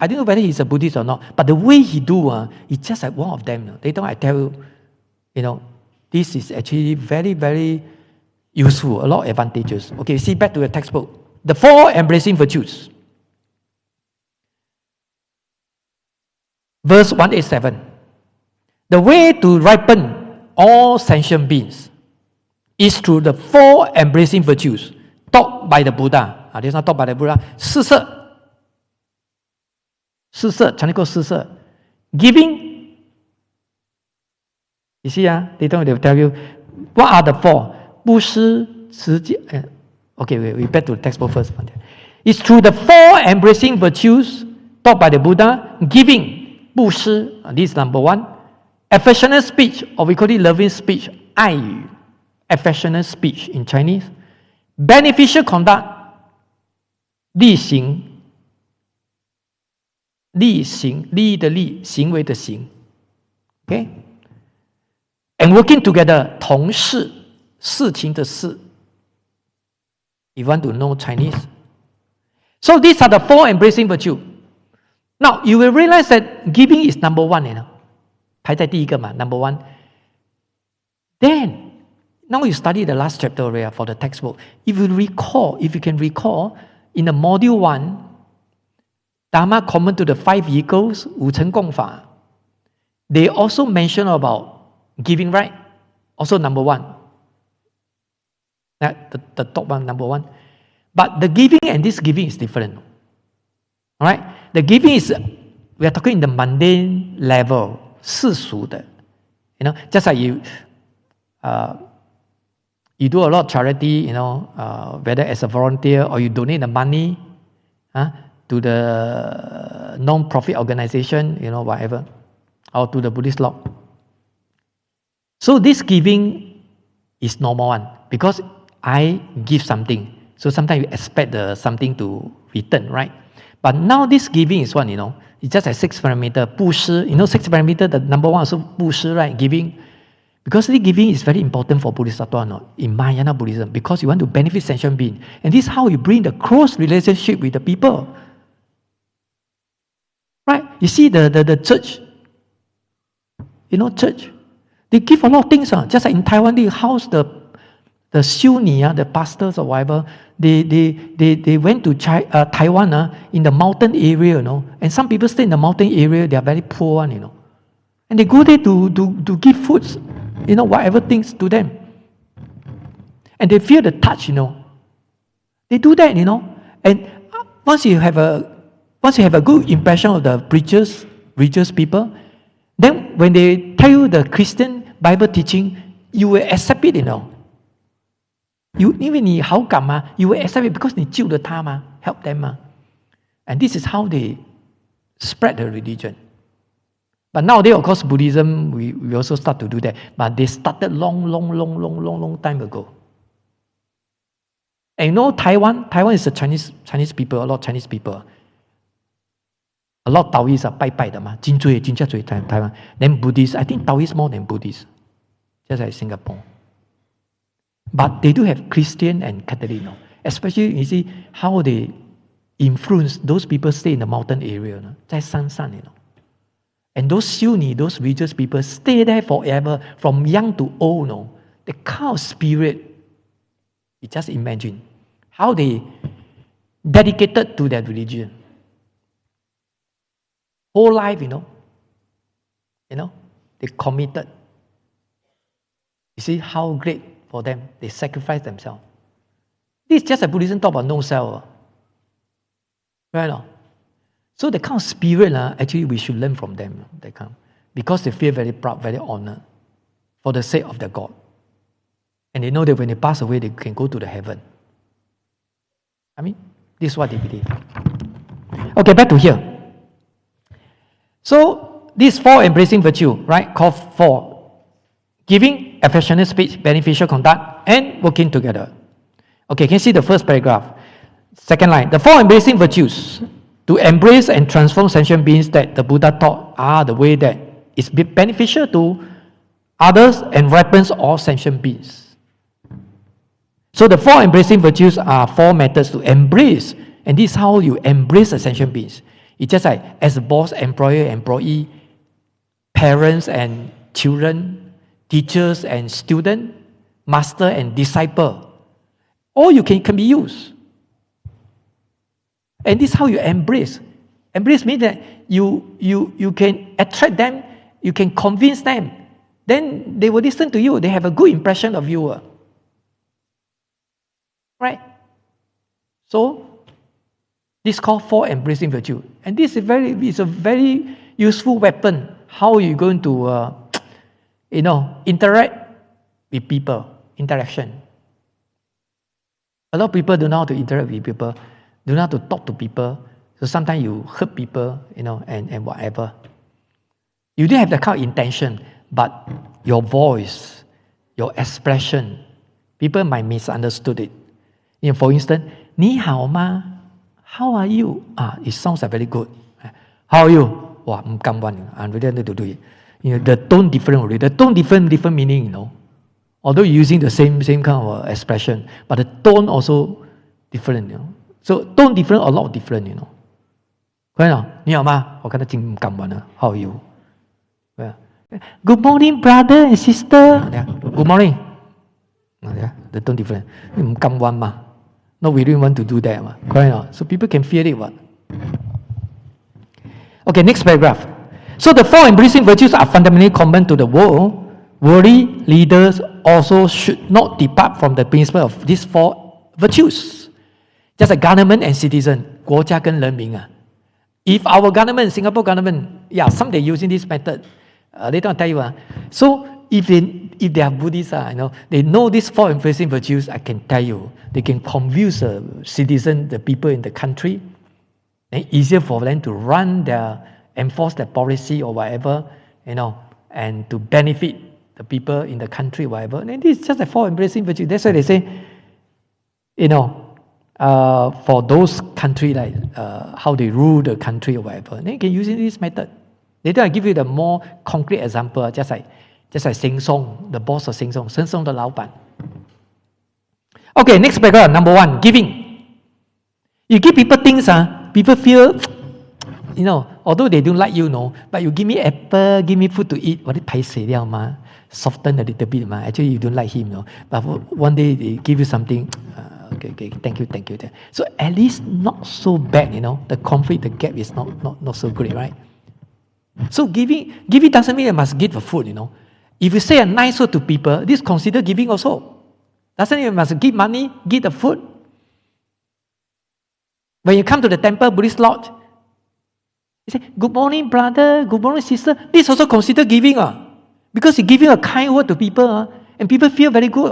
B: don't know whether he's a Buddhist or not, but the way he do, it's just like one of them. Later I tell you, this is actually very, very useful, a lot of advantages. Okay, see back to the textbook. The 4 embracing virtues. Verse 187. The way to ripen all sentient beings is through the 4 embracing virtues taught by the Buddha. This is not taught by the Buddha. 四摄, Chinese called 四摄. Giving. You see, they will tell you, what are the 4? 布施, 持戒. Okay, we back to the textbook first. It's through the 4 embracing virtues taught by the Buddha. Giving, 布施, this is number 1. Affectionate speech, or we call it loving speech, 爱语, affectionate speech in Chinese. Beneficial conduct, 力行, 利益的利，行为的行。Okay? And working together, 同事，事情的事。You want to know Chinese? So these are the 4 embracing virtue. Now you will realize that giving is number 1, 排在第一个嘛 number 1. Then now you study the last chapter for the textbook. If you can recall, in the module 1, Dharma common to the 5 vehicles, 五乘共法, they also mention about giving, right? Also number 1. The top one, number 1. But the giving and this giving is different. Alright? The giving is, we are talking in the mundane level, 世俗的. Just like you do a lot of charity, whether as a volunteer or you donate the money to the non-profit organization, whatever, or to the Buddhist law. So this giving is normal one because I give something. So sometimes you expect something to return, right? But now this giving is one, it's just like 6 parameter, 布施. 6 parameter, the number 1 is 布施, right? Giving. Because the giving is very important for Bodhisattva, in Mahayana Buddhism, because you want to benefit sentient being. And this is how you bring the close relationship with the people. Right? You see the church, church, they give a lot of things. Just like in Taiwan, they house the Xiuni, the pastors or whatever. They went to Taiwan in the mountain area, and some people stay in the mountain area, they are very poor one, and they go there to give foods, whatever things to them. And they feel the touch, They do that, and once you have a good impression of the preachers, religious people, then when they tell you the Christian Bible teaching, you will accept it,因为你好感嘛 you will accept it because 你救了他嘛 help them 嘛 and this is how they spread the religion. But nowadays, of course, Buddhism, we also start to do that. But they started long time ago. And Taiwan is a Chinese people, a lot of Chinese people. A lot of Taoists are 拜拜的嘛 真正多 Taiwan. Then Buddhists, I think Taoists more than Buddhists. Just like Singapore. But they do have Christian and Catholic, especially you see how they influence those people stay in the mountain area, 在山上, And those Xiuni, those religious people stay there forever, from young to old, the kind of spirit, you just imagine how they dedicated to their religion. Whole life, they committed. You see how great for them, they sacrifice themselves. This is just a Buddhism talk about no self. Right? So the kind of spirit, actually we should learn from them. Because they feel very proud, very honored for the sake of their God. And they know that when they pass away, they can go to the heaven. This is what they believe. Okay, back to here. So, these 4 embracing virtue, right, called 4. Giving, affectionate speech, beneficial conduct, and working together. Okay, can you see the first paragraph? Second line, the four embracing virtues to embrace and transform sentient beings that the Buddha taught are the way that is beneficial to others and ripens all sentient beings. So the four embracing virtues are four methods to embrace, and this is how you embrace the sentient beings. It's just like as a boss, employer, employee, parents and children, teachers and student, master and disciple. All you can be used. And this is how you embrace. Embrace means that you can attract them, you can convince them. Then they will listen to you. They have a good impression of you. Right? So, this is called four embracing virtue. And this is a very useful weapon. How are you going to, interact with people? Interaction. A lot of people don't know how to interact with people, don't know how to talk to people. So sometimes you hurt people, and whatever. You don't have that kind of intention, but your voice, your expression, people might misunderstood it. For instance, 你好吗? How are you? It sounds very good. How are you? 哇，唔敢問，I really need to do it. The tone different already. The tone different meaning, Although you're using the same kind of expression, but the tone also different, So tone different, a lot different, 你好嗎? 我覺得真唔敢問啊。How are you? Good morning, brother and sister. Good morning. The tone different. 你唔敢問嘛? No, we didn't want to do that. Correct? So people can feel it. What? Okay, next paragraph. So the four embracing virtues are fundamentally common to the world. Worldly leaders also should not depart from the principle of these four virtues. Just like government and citizen, 国家跟人民啊. If our government, Singapore government, some they using this method. Later I'll tell you. So if they are Buddhists, they know these four embracing virtues, I can tell you, they can convince the citizen, the people in the country, and easier for them to enforce their policy or whatever, and to benefit the people in the country, whatever. And this is just a four embracing virtues. That's why they say, for those countries, like how they rule the country or whatever, they can use this method. Later I give you the more concrete example, just like Sheng Song, the boss of Sheng Song, Sheng Song the 老板. Okay, next paragraph, number one, giving. You give people things, people feel, although they don't like you, but you give me apple, give me food to eat, what it soften a little bit, actually you don't like him, but one day they give you something, okay, thank you. So at least not so bad, the conflict, the gap is not so great, right? So giving doesn't mean you must give the food, If you say a nice word to people, this is considered giving also. Doesn't mean you must give money, give the food. When you come to the temple, Buddhist lodge, you say, good morning, brother, good morning, sister. This is also considered giving. Because you're giving a kind word to people, and people feel very good.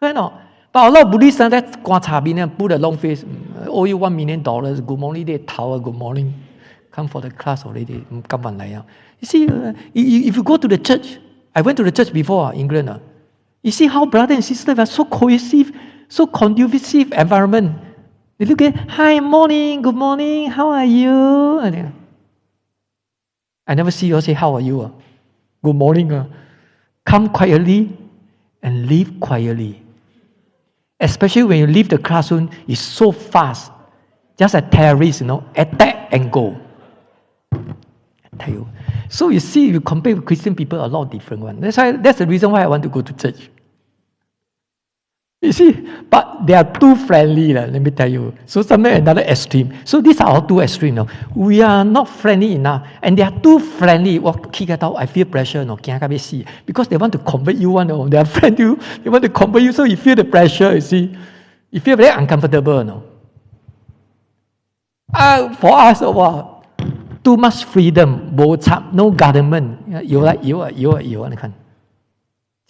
B: Right? But a lot of Buddhists, that's put a long face, owe you $1 million, good morning, they tower, good morning. Come for the class already. You see, if you go to the church, I went to the church before, England. You see how brother and sister are so cohesive, so conducive environment. They look at, hi, morning, good morning, how are you? I never see you say, how are you? Good morning. Come quietly and leave quietly. Especially when you leave the classroom, it's so fast. Just a terrorist, attack and go. I tell you. So you see, you compare with Christian people, a lot different one. That's the reason why I want to go to church. You see, but they are too friendly, let me tell you. So somewhere another extreme. So these are all two extreme. We are not friendly enough, and they are too friendly. I feel pressure, because they want to convert you. They are friendly. They want to convert you, so you feel the pressure. You see, you feel very uncomfortable. For us, too much freedom, no government. You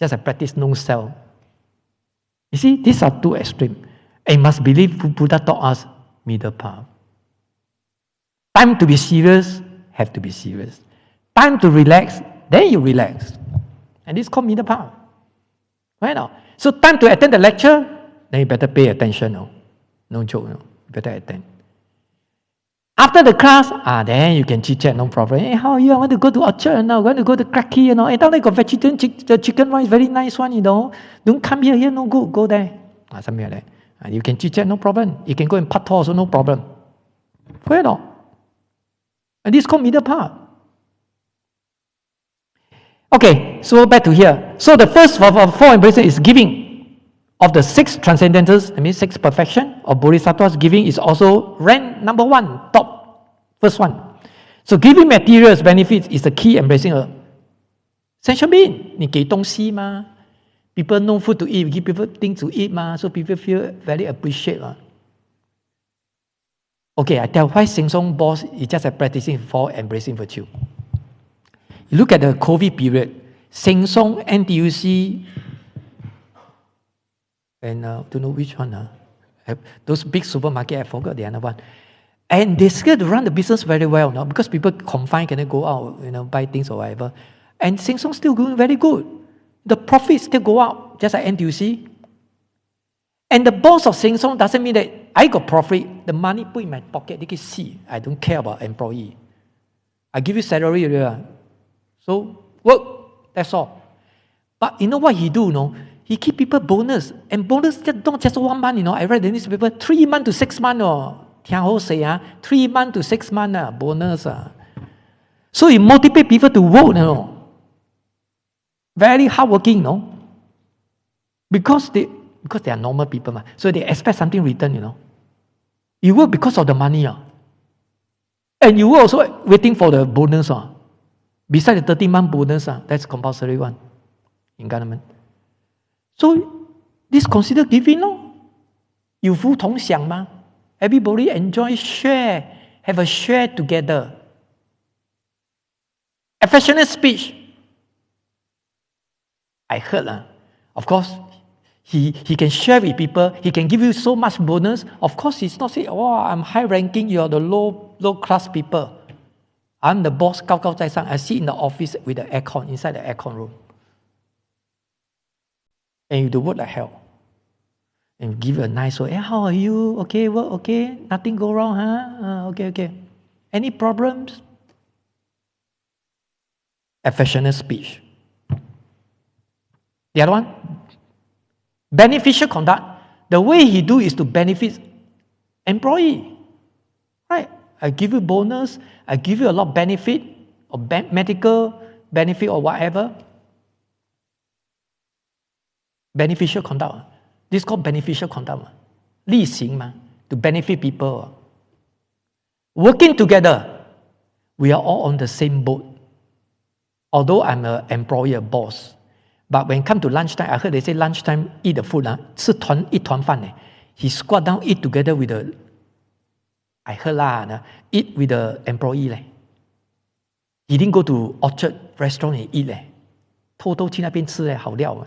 B: just a practice no self. You see, these are two extremes. And you must believe Buddha taught us middle path. Time to be serious, have to be serious. Time to relax, then you relax. And this is called middle path. Right now. So time to attend the lecture, then you better pay attention. No joke. You better attend. After the class, then you can chit-chat, no problem. Hey, how are you? I want to go to Orchard now. I want to go to Cracky, Hey, down there got vegetarian chicken rice, very nice one, Don't come here, no good, go there. Something like that. You can chit-chat, no problem. You can go and pat also, no problem. Where not? And this is called middle path. Okay, so back to here. So the first of four embraces is giving. Of the 6 transcendentals, that means 6 perfection of Bodhisattvas, giving is also rank number 1, top, first one. So giving materials benefits is the key embracing a essential being. 你给东西嘛 People know food to eat, give people things to eat ma, so people feel very appreciated. Okay, I tell why Sheng Song boss is just practicing for embracing virtue. You look at the COVID period, Sheng Song, NTUC, and don't know which one. Those big supermarket, I forgot the other one. And they still run the business very well now because people confined, cannot go out, buy things or whatever. And Sheng Song still going very good. The profits still go up, just like NTUC. And the boss of Sheng Song doesn't mean that I got profit, the money put in my pocket, they can see. I don't care about employee. I give you salary, so work, that's all. But you know what he do, He keep people bonus. And bonus not just 1 month, I read the newspaper, 3 months to 6 months, 3 months to 6 months, bonus. So he motivate people to work, Very hardworking, Because they are normal people, so they expect something in return, You work because of the money, And you work also waiting for the bonus, Besides the 13-month bonus, that's compulsory one in government. So this considered giving, You fu tong xiang ma. Everybody enjoy, share, have a share together. Affectionate speech. I heard, of course, he can share with people, he can give you so much bonus. Of course, he's not saying, I'm high ranking, you're the low class people. I'm the boss, Gao Gao Zai Sang. I sit in the office with the aircon, inside the aircon room. And you do work like hell. And give a nice word. Hey, how are you? Okay, work okay? Nothing go wrong, huh? Okay. Any problems? Affectionate speech. The other one? Beneficial conduct. The way he do is to benefit employee. Right? I give you bonus. I give you a lot of benefit or medical benefit or whatever. Beneficial conduct. This is called beneficial conduct. 例行嘛, to benefit people. Working together, we are all on the same boat. Although I'm an employer, boss, but when it comes to lunchtime, I heard they say lunchtime eat the food, 吃一团饭. He squat down, eat together with the, I heard eat with the employee. He didn't go to Orchard restaurant and eat. 偷偷去那边吃好料.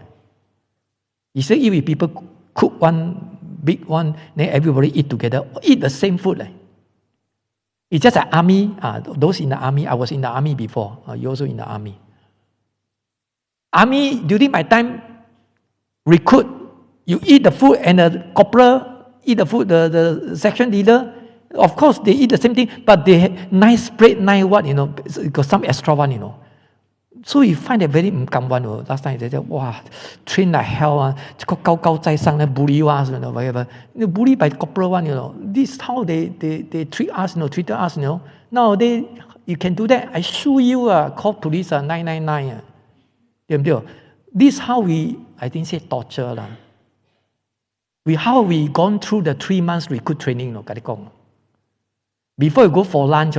B: He said eat with people, cook one big one, then everybody eat together, eat the same food. It's just an army, those in the army, I was in the army before, you also in the army. Army, during my time, recruit, you eat the food and the corporal eat the food, the section leader, of course they eat the same thing, but they have nice bread, nice what, got some extra one, So you find it very one. Last time they said, wow, train like hell, Gao Gao Zai Sang, bully us, whatever. Bully by corporal one, This is how they treat us, treated us, Nowadays, you can do that. I sue you, call police, 999. This is how I think say torture. How we gone through the 3 months recruit training, Before you go for lunch,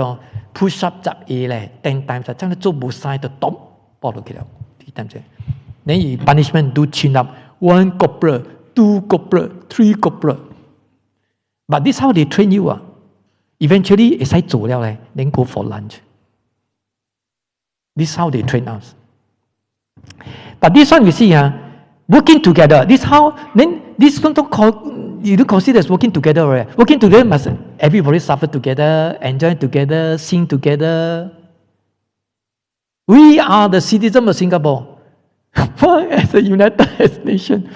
B: push up 10 times, 這樣做冇晒就咚爆落去了 3 times. Then you punishment do chin up 1 corporal, 2 corporal, 3 corporal. But this is how they train you. Eventually, 會使做了 then go for lunch. This is how they train us. But this one you see, working together. This how then this don't call you do consider as working together, right? Working together must everybody suffer together, enjoy together, sing together. We are the citizens of Singapore. As a United Nations,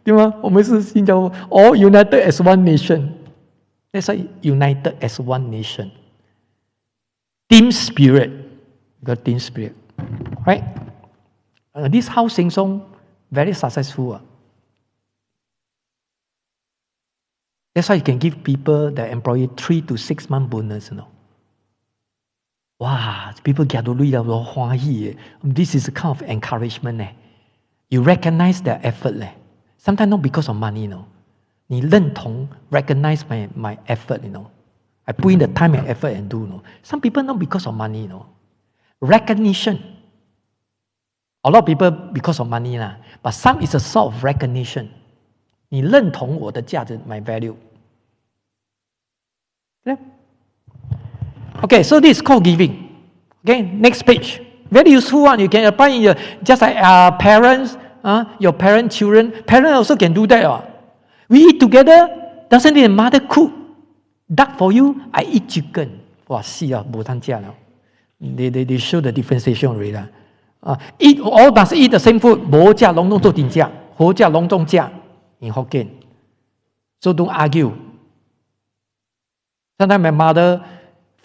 B: 对吗？我们是新加坡 all united as one nation. That's why united as one nation. Team spirit. Got team spirit. Right? This house Sheng Song very successful. That's why you can give people, the employee, 3 to 6 month bonus. Wow, people get to read this is a kind of encouragement. You recognize their effort. Sometimes not because of money. 你认同 recognize my effort. I put in the time and effort and do. Some people not because of money. Recognition. A lot of people because of money. But some is a sort of recognition. 你认同我的价值 my value. Okay, so this is called giving. Okay, next page. Very useful one. You can apply in your, just like parents, your parent, children. Parents also can do that. We eat together. Doesn't mean mother cook duck for you. I eat chicken. Wow, see, they show the differentiation already. Eat all must eat the same food. 无食拢做顶食，好食拢总食 in Hokkien. So don't argue. Sometimes my mother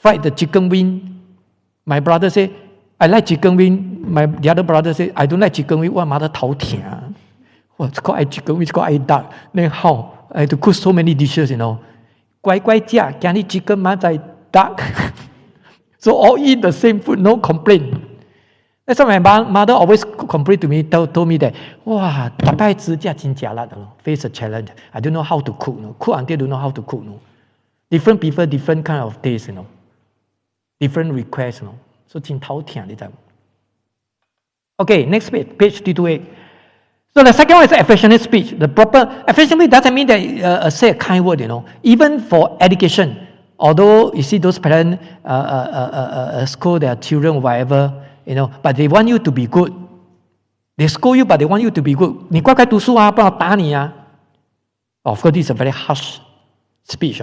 B: fried the chicken wing. My brother say, I like chicken wing. The other brother say, I don't like chicken wing. What mother 头疼？ It's called I chicken wing, it's called I duck. Then how? I have to cook so many dishes, 乖乖食，今日 chicken 明仔 duck. So all eat the same food, no complaint. That's why my mother always complain to me, told me that, 哇，大摆煮食真吃力的 face a challenge. I don't know how to cook, cook until don't know how to cook. Different people, different kind of taste, different requests, so 真头疼，你知道？ Okay, next page, page 328. So the second one is affectionate speech. The proper affectionate doesn't mean that say a kind word, Even for education, although you see those parents scold their children or whatever, but they want you to be good. They scold you, but they want you to be good. 你乖乖读书啊，不然打你啊。Of course, this is a very harsh speech.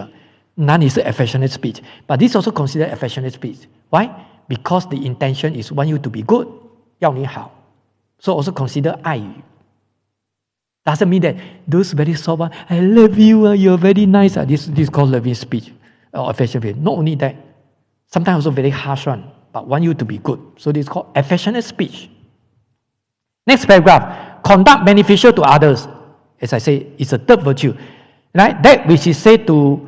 B: None is affectionate speech, but this also considered affectionate speech. Why? Because the intention is want you to be good, 要你好. So also consider 爱语. Doesn't mean that those very soft one, I love you, you're very nice. This is called loving speech or affectionate speech. Not only that, sometimes also very harsh one, but want you to be good. So this is called affectionate speech. Next paragraph, conduct beneficial to others. As I say, it's a third virtue. Right? That which is said to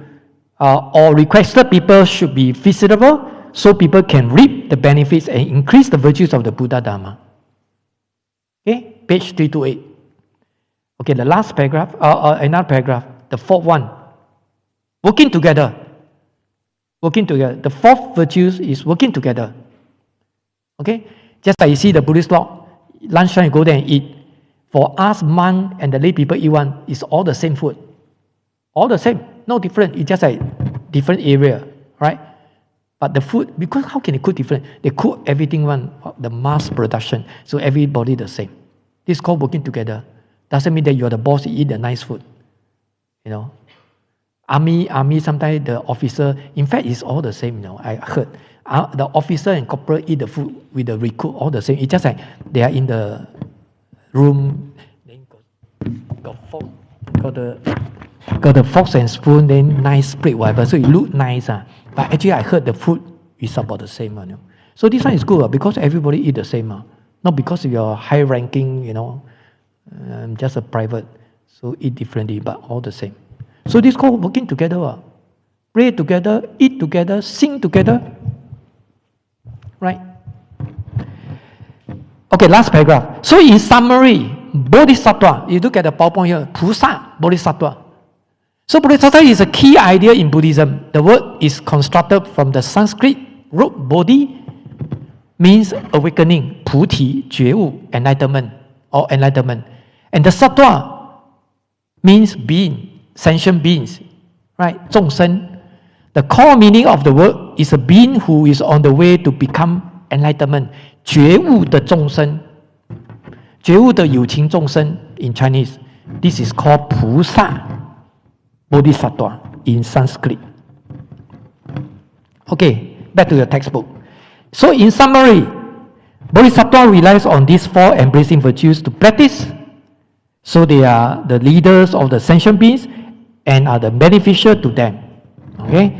B: or requested people should be feasible so people can reap the benefits and increase the virtues of the Buddha Dharma. Okay, page 328. Okay, the last paragraph, another paragraph, the fourth one. Working together. Working together. The fourth virtue is working together. Okay? Just like you see the Buddhist law, lunchtime you go there and eat. For us, monk and the lay people eat one, it's all the same food. All the same, no different. It's just like different area, right? But the food, because how can they cook different? They cook everything one, the mass production, so everybody the same. This is called working together. Doesn't mean that you're the boss, you eat the nice food. Army, sometimes the officer, in fact, it's all the same, I heard. The officer and corporal eat the food with the recruit, all the same. It's just like they are in the room, then got fork, got the forks and spoon, then nice plate, whatever. So it look nice. But actually, I heard the food is about the same. So this one is good because everybody eat the same. Not because you're high ranking, just a private. So eat differently, but all the same. So this is called working together. Pray together, eat together, sing together. Right? Okay, last paragraph. So in summary, Bodhisattva, you look at the PowerPoint here, Pusa, Bodhisattva. So Bodhisattva is a key idea in Buddhism. The word is constructed from the Sanskrit root Bodhi, means awakening, Puti, 觉悟, enlightenment, or enlightenment. And the Sattva means being, sentient beings, right? 众生. The core meaning of the word is a being who is on the way to become enlightenment. 觉悟的众生，觉悟的有情众生 in Chinese. This is called 菩萨 Bodhisattva in Sanskrit. Okay, back to your textbook. So in summary, Bodhisattva relies on these four embracing virtues to practice So they are the leaders of the sentient beings and are the beneficial to them. Okay?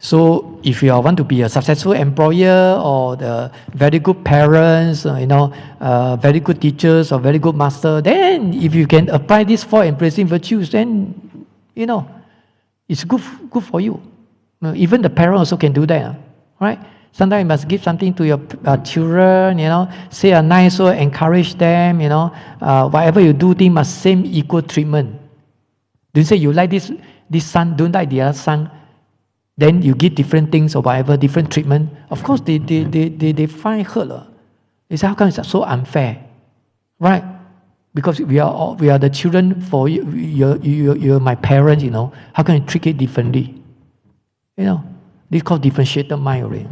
B: So if you want to be a successful employer or the very good parents, very good teachers or very good master, then if you can apply these 4 embracing virtues, then, it's good for you. Even the parent also can do that, right? Sometimes you must give something to your children, say a nice word, encourage them, whatever you do, they must same equal treatment. Don't say you like this son, don't like the other son. Then you give different things or whatever, different treatment. Of course, they find hurt. They say, how come it's so unfair? Right? Because we are the children for you. You're my parents, How can you treat it differently? This is called differentiated mind already.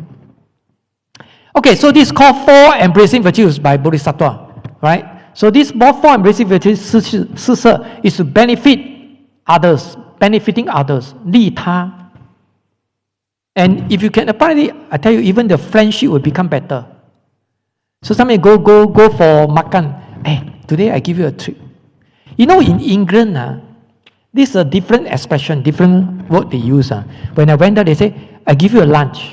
B: Okay, so this is called 4 embracing virtues by Bodhisattva. Right? So this 4 embracing virtues is to benefit others, benefiting others, 利他. And if you can apply it, I tell you, even the friendship will become better. So somebody go for makan. Hey, today I give you a treat. In England, this is a different expression, different word they use. When I went there, they say, I give you a lunch.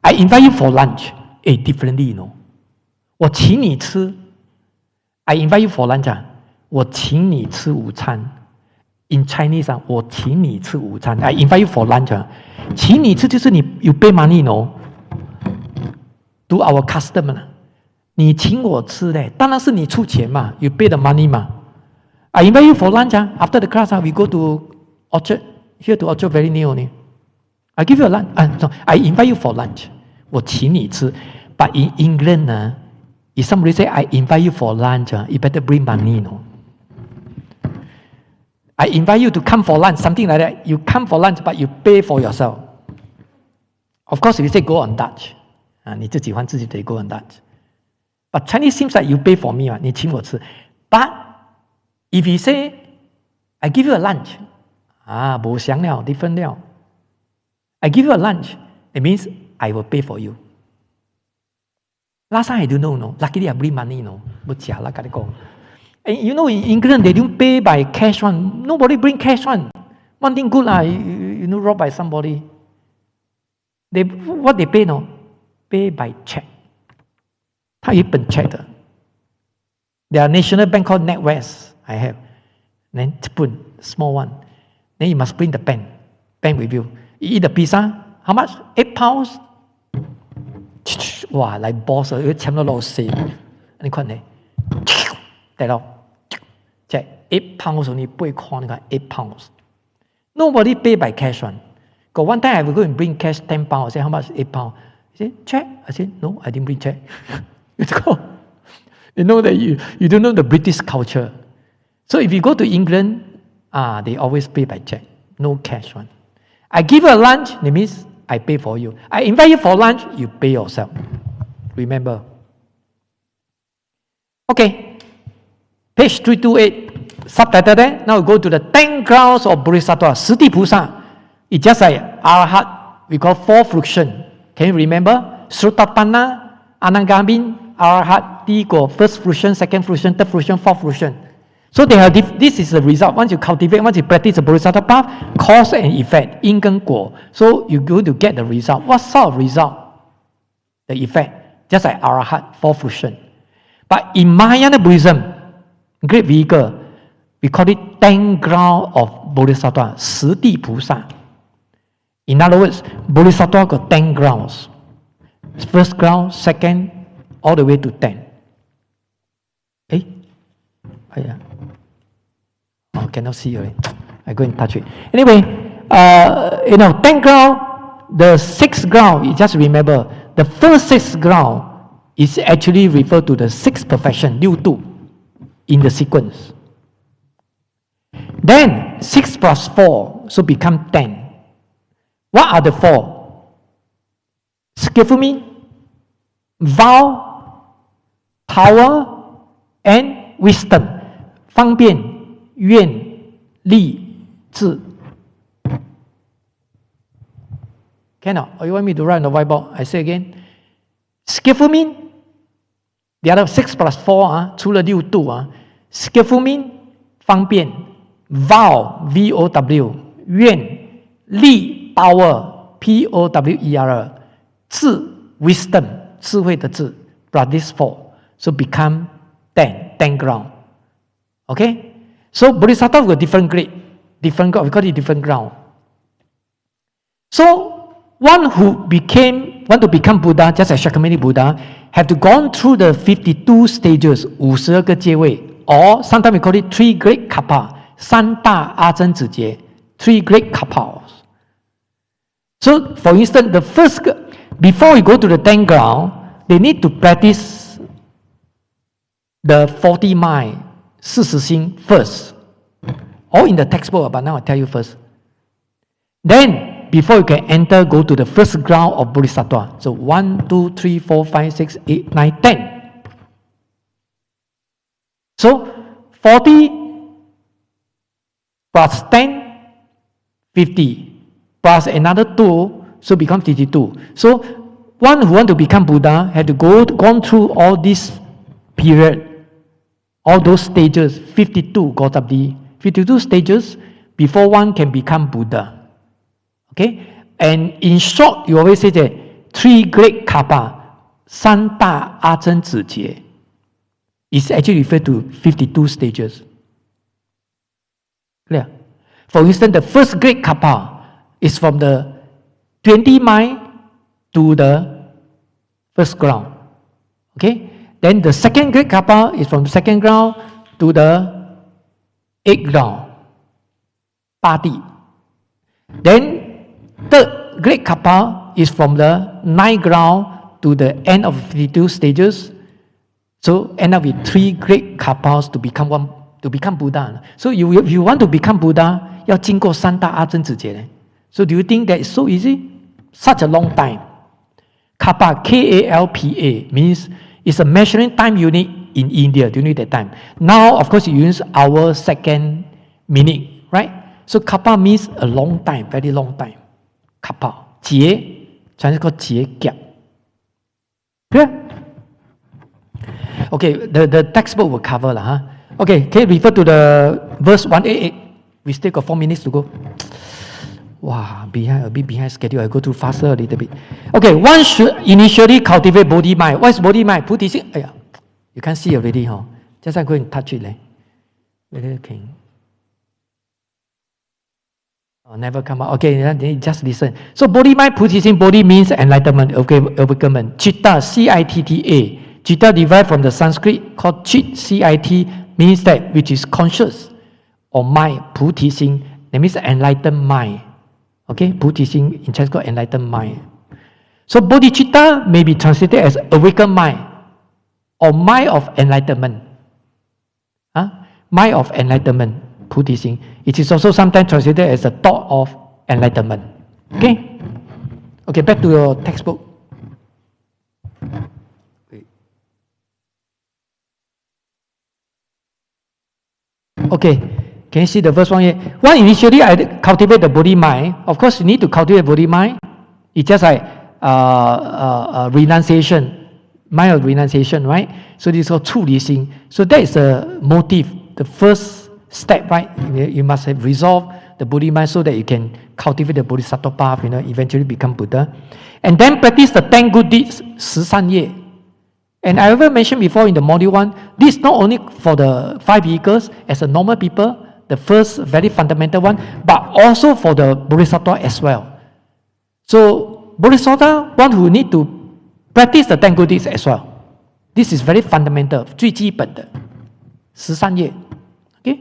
B: I invite you for lunch. Differently, 我请你吃. I invite you for lunch. 我请你吃午餐. In Chinese, 我请你吃午餐. I invite you for lunch. 请你吃就是you pay money, to our customer. 你请我吃嘞，当然是你出钱嘛 ，you pay the money 嘛。I invite you for lunch. After the class, we go to Orchard. Here to Orchard very near only. I give you a lunch. No, I invite you for lunch. 我请你吃。But in England, if somebody say I invite you for lunch, you better bring money, I invite you to come for lunch, something like that. You come for lunch, but you pay for yourself. Of course, if you say go on Dutch, 你自己还自己得 go on Dutch. But Chinese seems like you pay for me, 你请我吃. But if you say, I give you a lunch, 不相了 different 了. I give you a lunch, it means I will pay for you. Last time I don't know, luckily I bring money, 不假啦，跟你講. And in England, they don't pay by cash one. Nobody bring cash one. One thing good, robbed by somebody. What they pay, pay by check. 他有一本 check 的. There are national bank called NatWest. I have. Then spoon, small one. Then you must bring the pen with you. You eat the pizza. How much? 8 pounds. Wow, like boss. You champ the law say. Any kind of. Check 8 pounds only. 8 pounds. Nobody pay by cash one. Got one time I will go and bring cash 10 pounds. I say how much? 8 pounds. He said check. I said no, I didn't bring check. You know that you don't know the British culture. So if you go to England, they always pay by check, no cash one. I give you a lunch, that means I pay for you. I invite you for lunch, you pay yourself. Remember. Okay. Page 328, subtitle there. Now we go to the 10 grounds of Bodhisattva. 十地菩萨. It's just like Arahat. We call 4 fruition. Can you remember? Srutapanna, Anagamin, Arahat, 第一果, first fruition, second fruition, third fruition, fourth fruition. So they have this is the result. Once you cultivate, once you practice the Bodhisattva path, cause and effect, 因跟果. So you're going to get the result. What sort of result? The effect. Just like Arahat, 4 fruition. But in Mahayana Buddhism, great vehicle, we call it 10 ground of Bodhisattva, 十地菩萨. In other words, Bodhisattva got 10 grounds. First ground, second, all the way to 10. Oh, cannot see already. I go and touch it. Anyway, 10 ground, the 6th ground, you just remember, the first 6th ground is actually referred to the 6th perfection, 六度, in the sequence. Then 6 plus 4, so become 10. What are the 4? Skillful mean, vow, power, and wisdom. 方便, 愿, 力, 智. Cannot? Or you want me to write on the whiteboard? I say again. Skillful mean, the other 6 plus 4, 除了六度, skillful mean 方便 vow V-O-W 愿力 power P-O-W-E-R 智 wisdom 智慧的智 plus this 4 so become 10 ground. Okay, so Bodhisattva got different grade, different ground. We call it different ground. So one who want to become Buddha, just as Shakyamuni Buddha, have to gone through the 52 stages, 52个阶位, or sometimes we call it 3 great kappa, 三大阿僧祇劫, 3 great kappas. So, for instance, the first, before we go to the 10 ground, they need to practice the 40 mile, 40心 first. All in the textbook, but now I'll tell you first. Then, before you can enter, go to the first ground of Bodhisattva. So 1, 2, 3, 4, 5, 6, 8, 9, 10. So 40 plus 10, 50. Plus another 2, so become 52. So one who want to become Buddha had to gone through all this period, all those stages, 52 Gautama, 52 stages before one can become Buddha. Okay, and in short, you always say that 3 great kappa, 三大阿僧祇劫, is actually referred to 52 stages. Clear? For instance, the first great kappa is from the 20 mile to the first ground. Okay, then the second great kappa is from the second ground to the 8th ground, 八地. Then third great kappa is from the 9th ground to the end of 52 stages. So end up with 3 great kappas to become Buddha. So if you want to become Buddha, 要经过三大阿僧祇劫呢. So do you think that is so easy? Such a long time. Kappa, K-A-L-P-A, means it's a measuring time unit in India during that time. Now, of course, you use hour, second, minute, right? So kappa means a long time, very long time. Kappa. 劫, Chinese called 劫 gap. Clear? Okay, the textbook will cover. Okay, can you refer to the verse 188? We still got 4 minutes to go. Wow, a bit behind schedule. I go too faster a little bit. Okay, one should initially cultivate Bodhi mind. What is Bodhi mind? Puddhism. You can't see already, huh? Just go and touch it. Whether can. Never come out. Okay, just listen. So Bodhi mind, Buddhism, Bodhi means enlightenment, awakenment. Citta, C-I-T-T-A. Citta derived from the Sanskrit called Chit, C-I-T, means that which is conscious or mind, Buddhism. That means enlightened mind. Okay, Buddhism in Chinese called enlightened mind. So bodhicitta may be translated as awakened mind or mind of enlightenment. Mind of enlightenment, Buddhism. It is also sometimes translated as the thought of enlightenment. Okay? Okay, back to your textbook. Okay. Can you see the verse 1 here? One initially cultivate the Bodhi mind. Of course, you need to cultivate Bodhi mind. It's just like renunciation, mind of renunciation, right? So this is called 处离心. So that is the motive, the first step, right? You must have resolved the Bodhi mind so that you can cultivate the Bodhisattva path, eventually become Buddha. And then practice the 10 good deeds, 十善业. And I ever mentioned before in the module 1, this not only for the 5 vehicles as a normal people, the first very fundamental one, but also for the Bodhisattva as well. So Bodhisattva, one who need to practice the 10 good deeds as well. This is very fundamental, 最基本的十善业. Okay,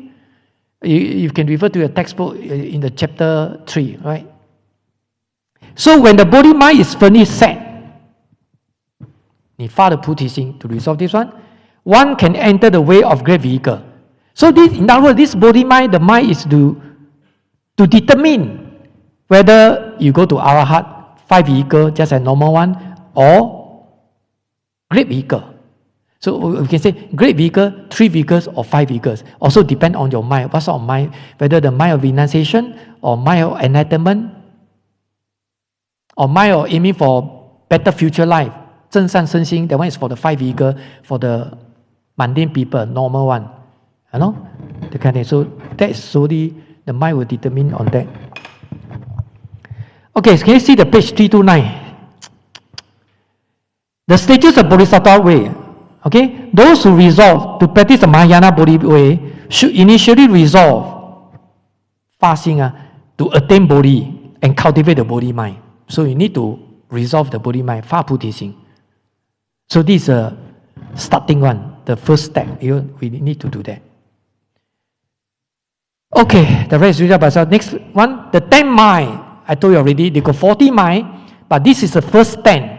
B: you can refer to your textbook in the chapter 3, right? So when the body mind is firmly set, 你发的菩提心 to resolve this one can enter the way of great vehicle. So this, in other words, this body mind, the mind is to determine whether you go to Arahat, 5 vehicle, just a normal one, or great vehicle. So we can say great vehicle, 3 vehicles, or 5 vehicles. Also depend on your mind. What sort of mind? Whether the mind of renunciation, or mind of enlightenment, or mind of aiming for better future life. 正善身心, that one is for the 5 vehicle, for the mundane people, normal one. You know, the kind of thing. So that's slowly the mind will determine on that. Okay, can you see the page 329? The stages of Bodhisattva way. Okay, those who resolve to practice the Mahayana Bodhi way should initially resolve fasting to attain Bodhi and cultivate the Bodhi mind. So you need to resolve the Bodhi mind, Fa Puti Sing. So this is a starting one, the first step. We need to do that. Okay, the rest is by itself. Next one, the 10 mind. I told you already, they got 40 mind, but this is the first 10.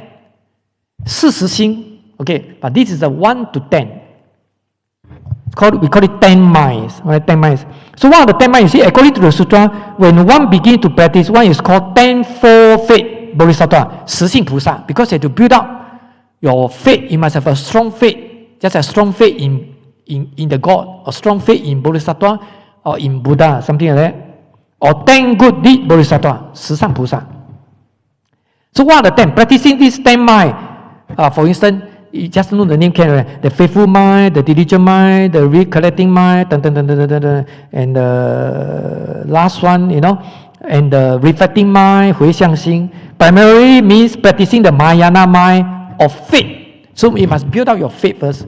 B: 40 心, okay, but this is the 1 to 10. We call it 10 minds, right? 10 minds. So one of the 10 minds, you see, according to the sutra, when one begins to practice, one is called 10-fold faith bodhisattva, 十性菩萨, because you have to build up your faith. You must have a strong faith, just a strong faith in the God, or strong faith in bodhisattva, or in Buddha, something like that. Or 10 good deed bodhisattva, 十善菩萨. So what are the 10? Practicing this 10 mind, for instance, you just know the name, the faithful mind, the diligent mind, the recollecting mind, and the last one, and the reflecting mind, 回向心, primarily means practicing the Mahayana mind of faith. So you must build up your faith first.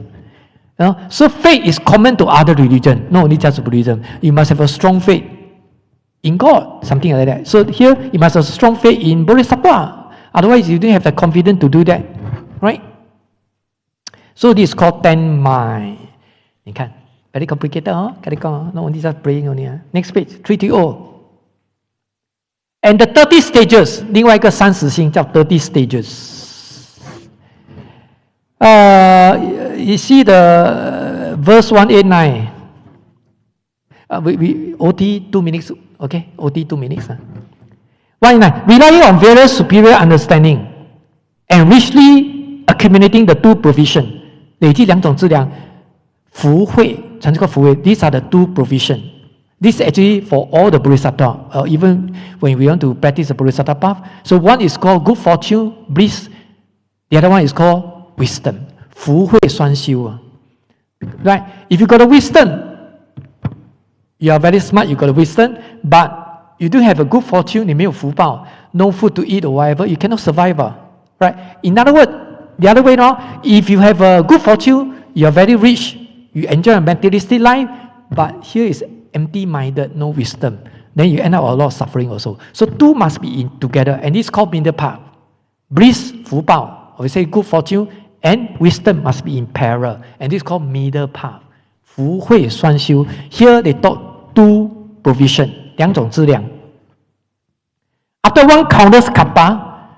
B: So faith is common to other religions, not only just Buddhism. You must have a strong faith in God, something like that. So here, you must have a strong faith in Bodhisattva. Otherwise, you don't have the confidence to do that, right? So this is called 10 mind. You can very complicated, huh? Not only just praying only. Next page, 330. And the 30 stages, 另外一个30心叫 30 stages. You see the verse 189. We OT 2 minutes, okay? OT 2 minutes. 189. Relying on various superior understanding and richly accumulating the 2 provision. 累积2种资粮，福慧，成这个福慧。These are the 2 provision. This is actually for all the bodhisattva, even when we want to practice the bodhisattva path. So one is called good fortune, bliss. The other one is called wisdom. 福慧双修. Right? If you got a wisdom, you are very smart, you got a wisdom, but you don't have a good fortune, 你没有福报, no food to eat or whatever, you cannot survive. Right? In other words, the other way around, if you have a good fortune, you are very rich, you enjoy a materialistic life, but here is empty-minded, no wisdom, then you end up a lot of suffering also. So 2 must be in together, and this is called middle path. Bliss, 福报, or we say good fortune, and wisdom must be in parallel, and this is called middle path. 福慧双修. Here they taught 2 provision, 2种资粮. After one countless kappa,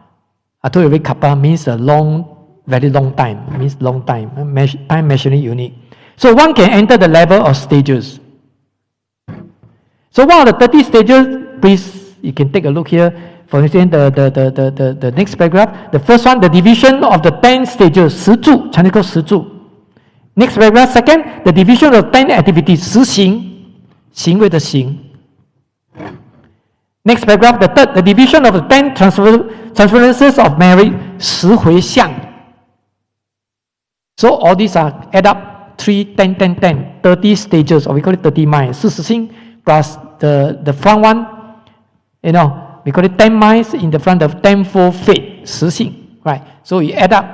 B: I told you kappa means a long, very long time, means long time, time measuring unit. So one can enter the level of stages. So what are the 30 stages? Please, you can take a look here. For instance, the next paragraph. The first one, the division of the 10 stages, 十住, Chinese called 十住. Next paragraph, second, the division of 10 activities, 十行, 行为的行. Next paragraph, the third, the division of the 10 transferences of merit, 十回向. So all these are add up 3, 10, 10, 10, 30 stages, or we call it 30 minds. 40 心 plus the front one, we call it 10 minds in the front of 10-fold faith, 十性, right? So you add up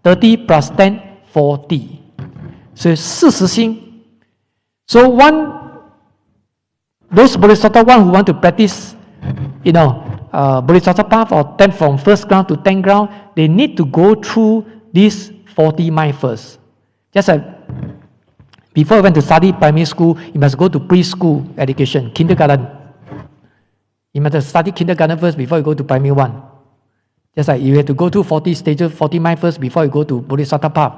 B: 30 plus 10, 40. So 40心. So those bodhisattva who want to practice, bodhisattva path or 10 from first ground to 10 ground, they need to go through this 40 mind first. Just like before you went to study primary school, you must go to preschool education, kindergarten. You must study kindergarten first before you go to primary 1. Just like you have to go through 40 stages, 40 mind first before you go to bodhisattva path,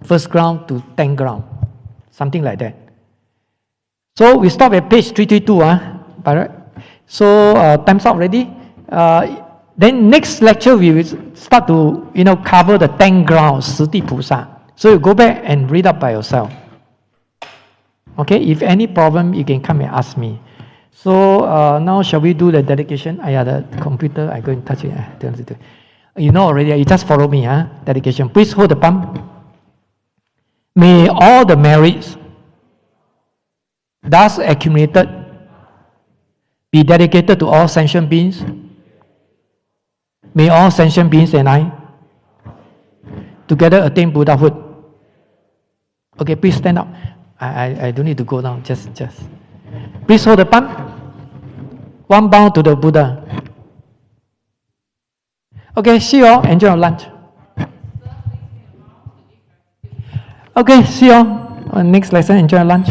B: first ground to 10 ground. Something like that. So we stop at page 332. So time's up already. Then next lecture we will start to cover the 10 grounds, 十地菩萨. So you go back and read up by yourself. Okay, if any problem you can come and ask me. So now shall we do the dedication? The computer, I go and touch it. You know already, you just follow me. Dedication. Please hold the palm. May all the merits thus accumulated, be dedicated to all sentient beings. May all sentient beings and I together attain Buddhahood. Okay, please stand up. I don't need to go down. Just. Please hold the palm. One bow to the Buddha. Okay, see you all. Enjoy your lunch. Okay, see you all. Next lesson, enjoy your lunch.